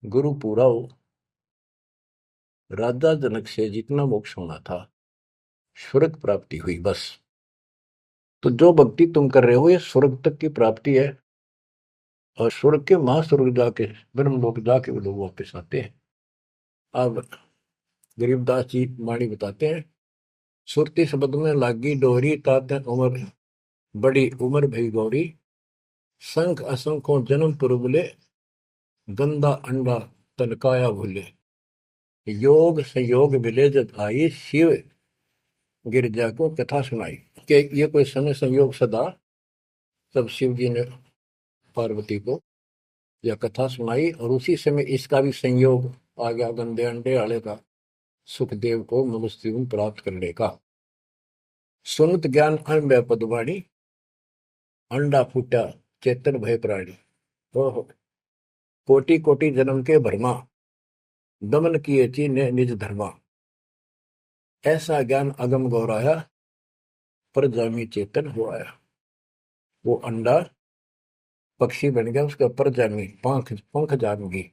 गुरु पूरा हो, राजा जनक से जितना मोक्ष होना था, स्वर्ग प्राप्ति हुई बस। तो जो भक्ति तुम कर रहे हो ये स्वर्ग तक की प्राप्ति है, और स्वर्ग के महास्वर्ग जाके ब्रह्म लोक जाके वो लोग वापस आते हैं। अब गरीबदास जी वाणी बताते हैं, सुरती शब्द में लागी डोरी तात उम्र, बड़ी उम्र भई गौरी, संख असंखों जन्म पुरबले, गंदा अंडा तनकाया भूले, योग संयोग मिले जब आई, शिव गिरजा को कथा सुनाई। कि ये कोई समय संयोग सदा, तब शिव जी ने पार्वती को यह कथा सुनाई, और उसी समय इसका भी संयोग आ गया गंदे अंडे वाले का, सुखदेव को मनुष्य प्राप्त करने का। सुनत ज्ञान अन पदवाणी, अंडा फूटा चेतन भय प्राणी, ओहो कोटि कोटि जन्म के भरमा, दमन किए ची ने निज धर्मा, ऐसा ज्ञान अगम गौराया, पर जामी चेतन हो आया। वो अंडा पक्षी बन गया, उसके ऊपर जामी पंख पंख जामगी,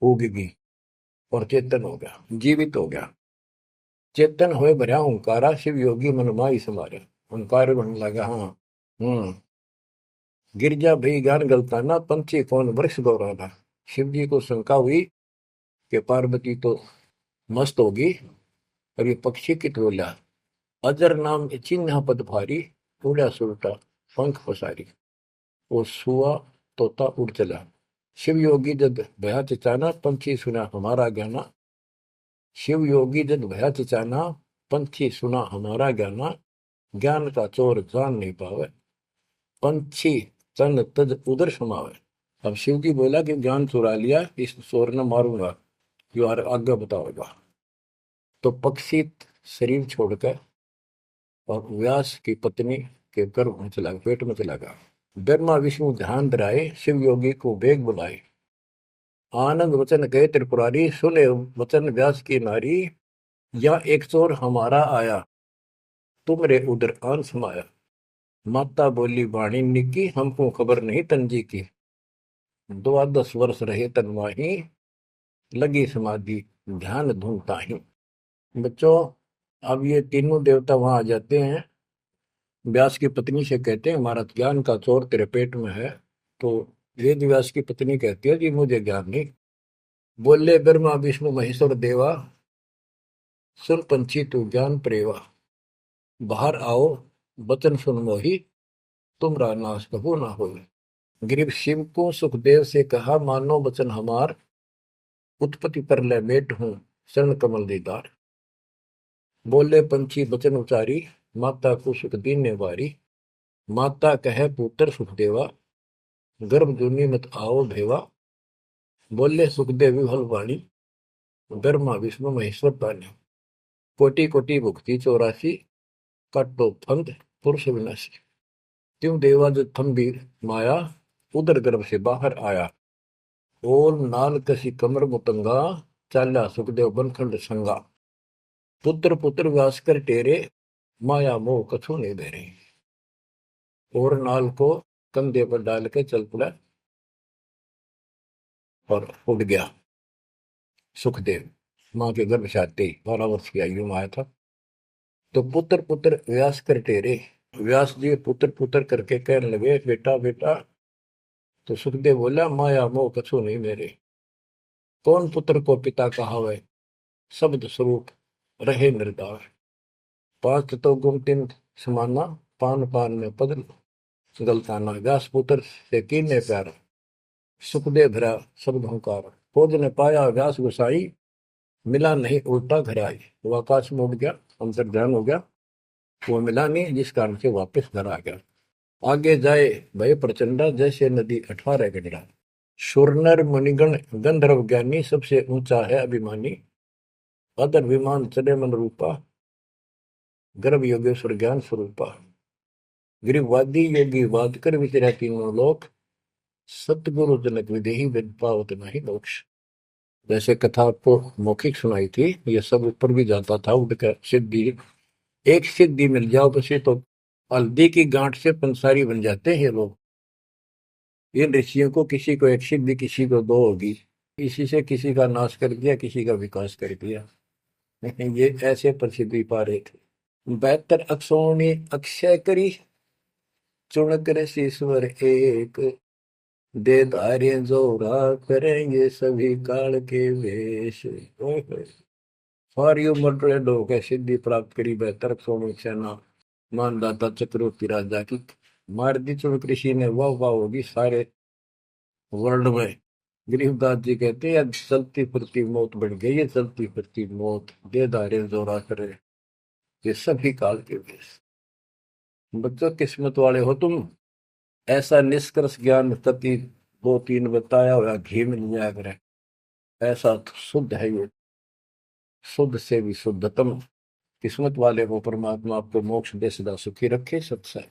उगगी, और चेतन हो गया, जीवित हो गया। चेतन होए भरा ओंकारा, शिव योगी मन माई समारे, ओंकार बनने लगा। हाँ गिरजा भई ज्ञान गलताना, पंछी कौन वृक्ष गौराना। शिव जी को शंका हुई कि पार्वती तो मस्त होगी, और ये पक्षी कित बोला, अजर नाम चिन्ह पद भारी, उड़ा सुरटा पंख पसारी। वो सुआ तोता उड़ चला, शिव योगी जद भया चिचाना, पंछी सुना हमारा ज्ञाना। शिव योगी जद भया चिचाना, पंछी सुना हमारा ज्ञाना, ज्ञान का चोर जान नहीं पावे, पंछी तन तज उदर समावे। अब शिव जी बोला कि ज्ञान चुरा लिया, इस चोर ने मारूंगा, जो आगे बताओगा। तो पक्षी शरीर छोड़कर और व्यास की पत्नी के गर्भ में चला, पेट में चला गया। ब्रह्मा विष्णु ध्यान धराए, शिव योगी को बेग बुलाए, आनंद वचन गए त्रिपुरारी, सुने वचन व्यास की नारी, या एक चोर हमारा आया, तुमरे उदर आन समाया। माता बोली वाणी निकी, हमको खबर नहीं तंजी की, 12 वर्ष रहे तनवाही, लगी समाधि ध्यान धूमता ही। बच्चों, अब ये तीनों देवता वहां आ जाते हैं, व्यास की पत्नी से कहते हैं हमारा ज्ञान का चोर तेरे पेट में है। तो वेद व्यास की पत्नी कहती है कि मुझे ज्ञान नहीं। बोले ब्रह्मा विष्णु महेश्वर देवा, सुन पंछी तू ज्ञान प्रेवा, बाहर आओ वचन सुन मोही, तुमरा नाश कबू ना हो। गिरीव शिव को सुखदेव से कहा, मानो वचन हमार, उत्पत्ति पर ले मेट हूं शरण कमल दीदार। बोले पंछी वचन उचारी, माता को सुख दीन ने वारी। माता कहे पुत्र सुखदेवा, गर्भ जूनी मत आओ भेवा। बोले सुखदेव विफल वाणी, ब्रह्मा विष्णु महेश्वर पानी। कोटि कोटि भुक्ति 84, काटो फंद पुरुष विनाशी। त्यों देवा जो थम्बीर माया, उदर गर्भ से बाहर आया। ओल नाल कसी कमर मुतंगा, चाल्या सुखदेव बनखंड संगा। पुत्र पुत्र व्यास कर टेरे, माया मोह कछु नहीं बेरे। और नाल को कंधे पर डाल के चल पड़ा और उड़ गया सुखदेव। माँ के गर्भ से आते ही 12 वर्ष की आयु में आया था। तो पुत्र पुत्र व्यास कर टेरे, व्यास जी पुत्र पुत्र करके कहने लगे बेटा बेटा। तो सुखदेव बोला माया मोह कछु नहीं मेरे, कौन पुत्र को पिता कहावे, शब्द स्वरूप रहे निर्दार। 5 तो गुम 3 समाना, पान पान में पद गलताना। व्यास पुत्र से कीने प्यार, सुखदेव भरा शब्द हंकार। खोज ने पाया व्यास गुसाई, मिला नहीं उल्टा घर आई। वो आकाश में उड़ गया, अंतर ध्यान हो गया, वो मिला नहीं, जिस कारण से वापस घर आ गया। आगे जाए भय प्रचंडा, जैसे नदी 18 गंडा। सुरनर मुनिगण गंधर्व ज्ञानी, सबसे ऊंचा है अभिमानी। अदर विमान चले मन रूपा, गर्भ योगेश्वर ज्ञान स्वरूपा। गिरिवादी योगी वाद कर विचरा तीनों लोक, सतगुरु जनक विदेही विद पावत नहीं मोक्ष। जैसे कथा आपको मौखिक सुनाई थी, ये सब ऊपर भी जाता था उड़कर। सिद्धि एक सिद्धि मिल जाओ बसे तो हल्दी की गांठ से पंसारी बन जाते हैं ये लोग। इन ऋषियों को किसी को एक सिद्धि किसी को 2 होगी, इसी से किसी का नाश कर दिया, किसी का विकास कर दिया। ये ऐसे प्रसिद्धि पा रहे थे। 72 अक्षरों ने अक्षय करी, चुन कर ईश्वर एक, दे धार्य जोरा करेंगे सभी काल के वेश। ओए होए। सारी उम्र टोले लोग है सिद्धि प्राप्त करी, 72 अक्षरों में सेना मानदाता चक्रवर्ती राजा की मार दी चुन कृषि ने, वाह वाह होगी सारे वर्ल्ड में। गरीबदास जी कहते हैं चलती फिरती मौत बन गई है, चलती फिरती मौत, दे धारे जोरा करे ये सभी काल के वेश। बच्चों किस्मत वाले हो तुम, ऐसा निष्कर्ष ज्ञान तति 2-3 बताया हुआ घी मिल जाया करे, ऐसा तो शुद्ध है ये, शुद्ध से भी शुद्धतम। किस्मत वाले को परमात्मा आपको मोक्ष दे, सदा सुखी रखे। सत्संग।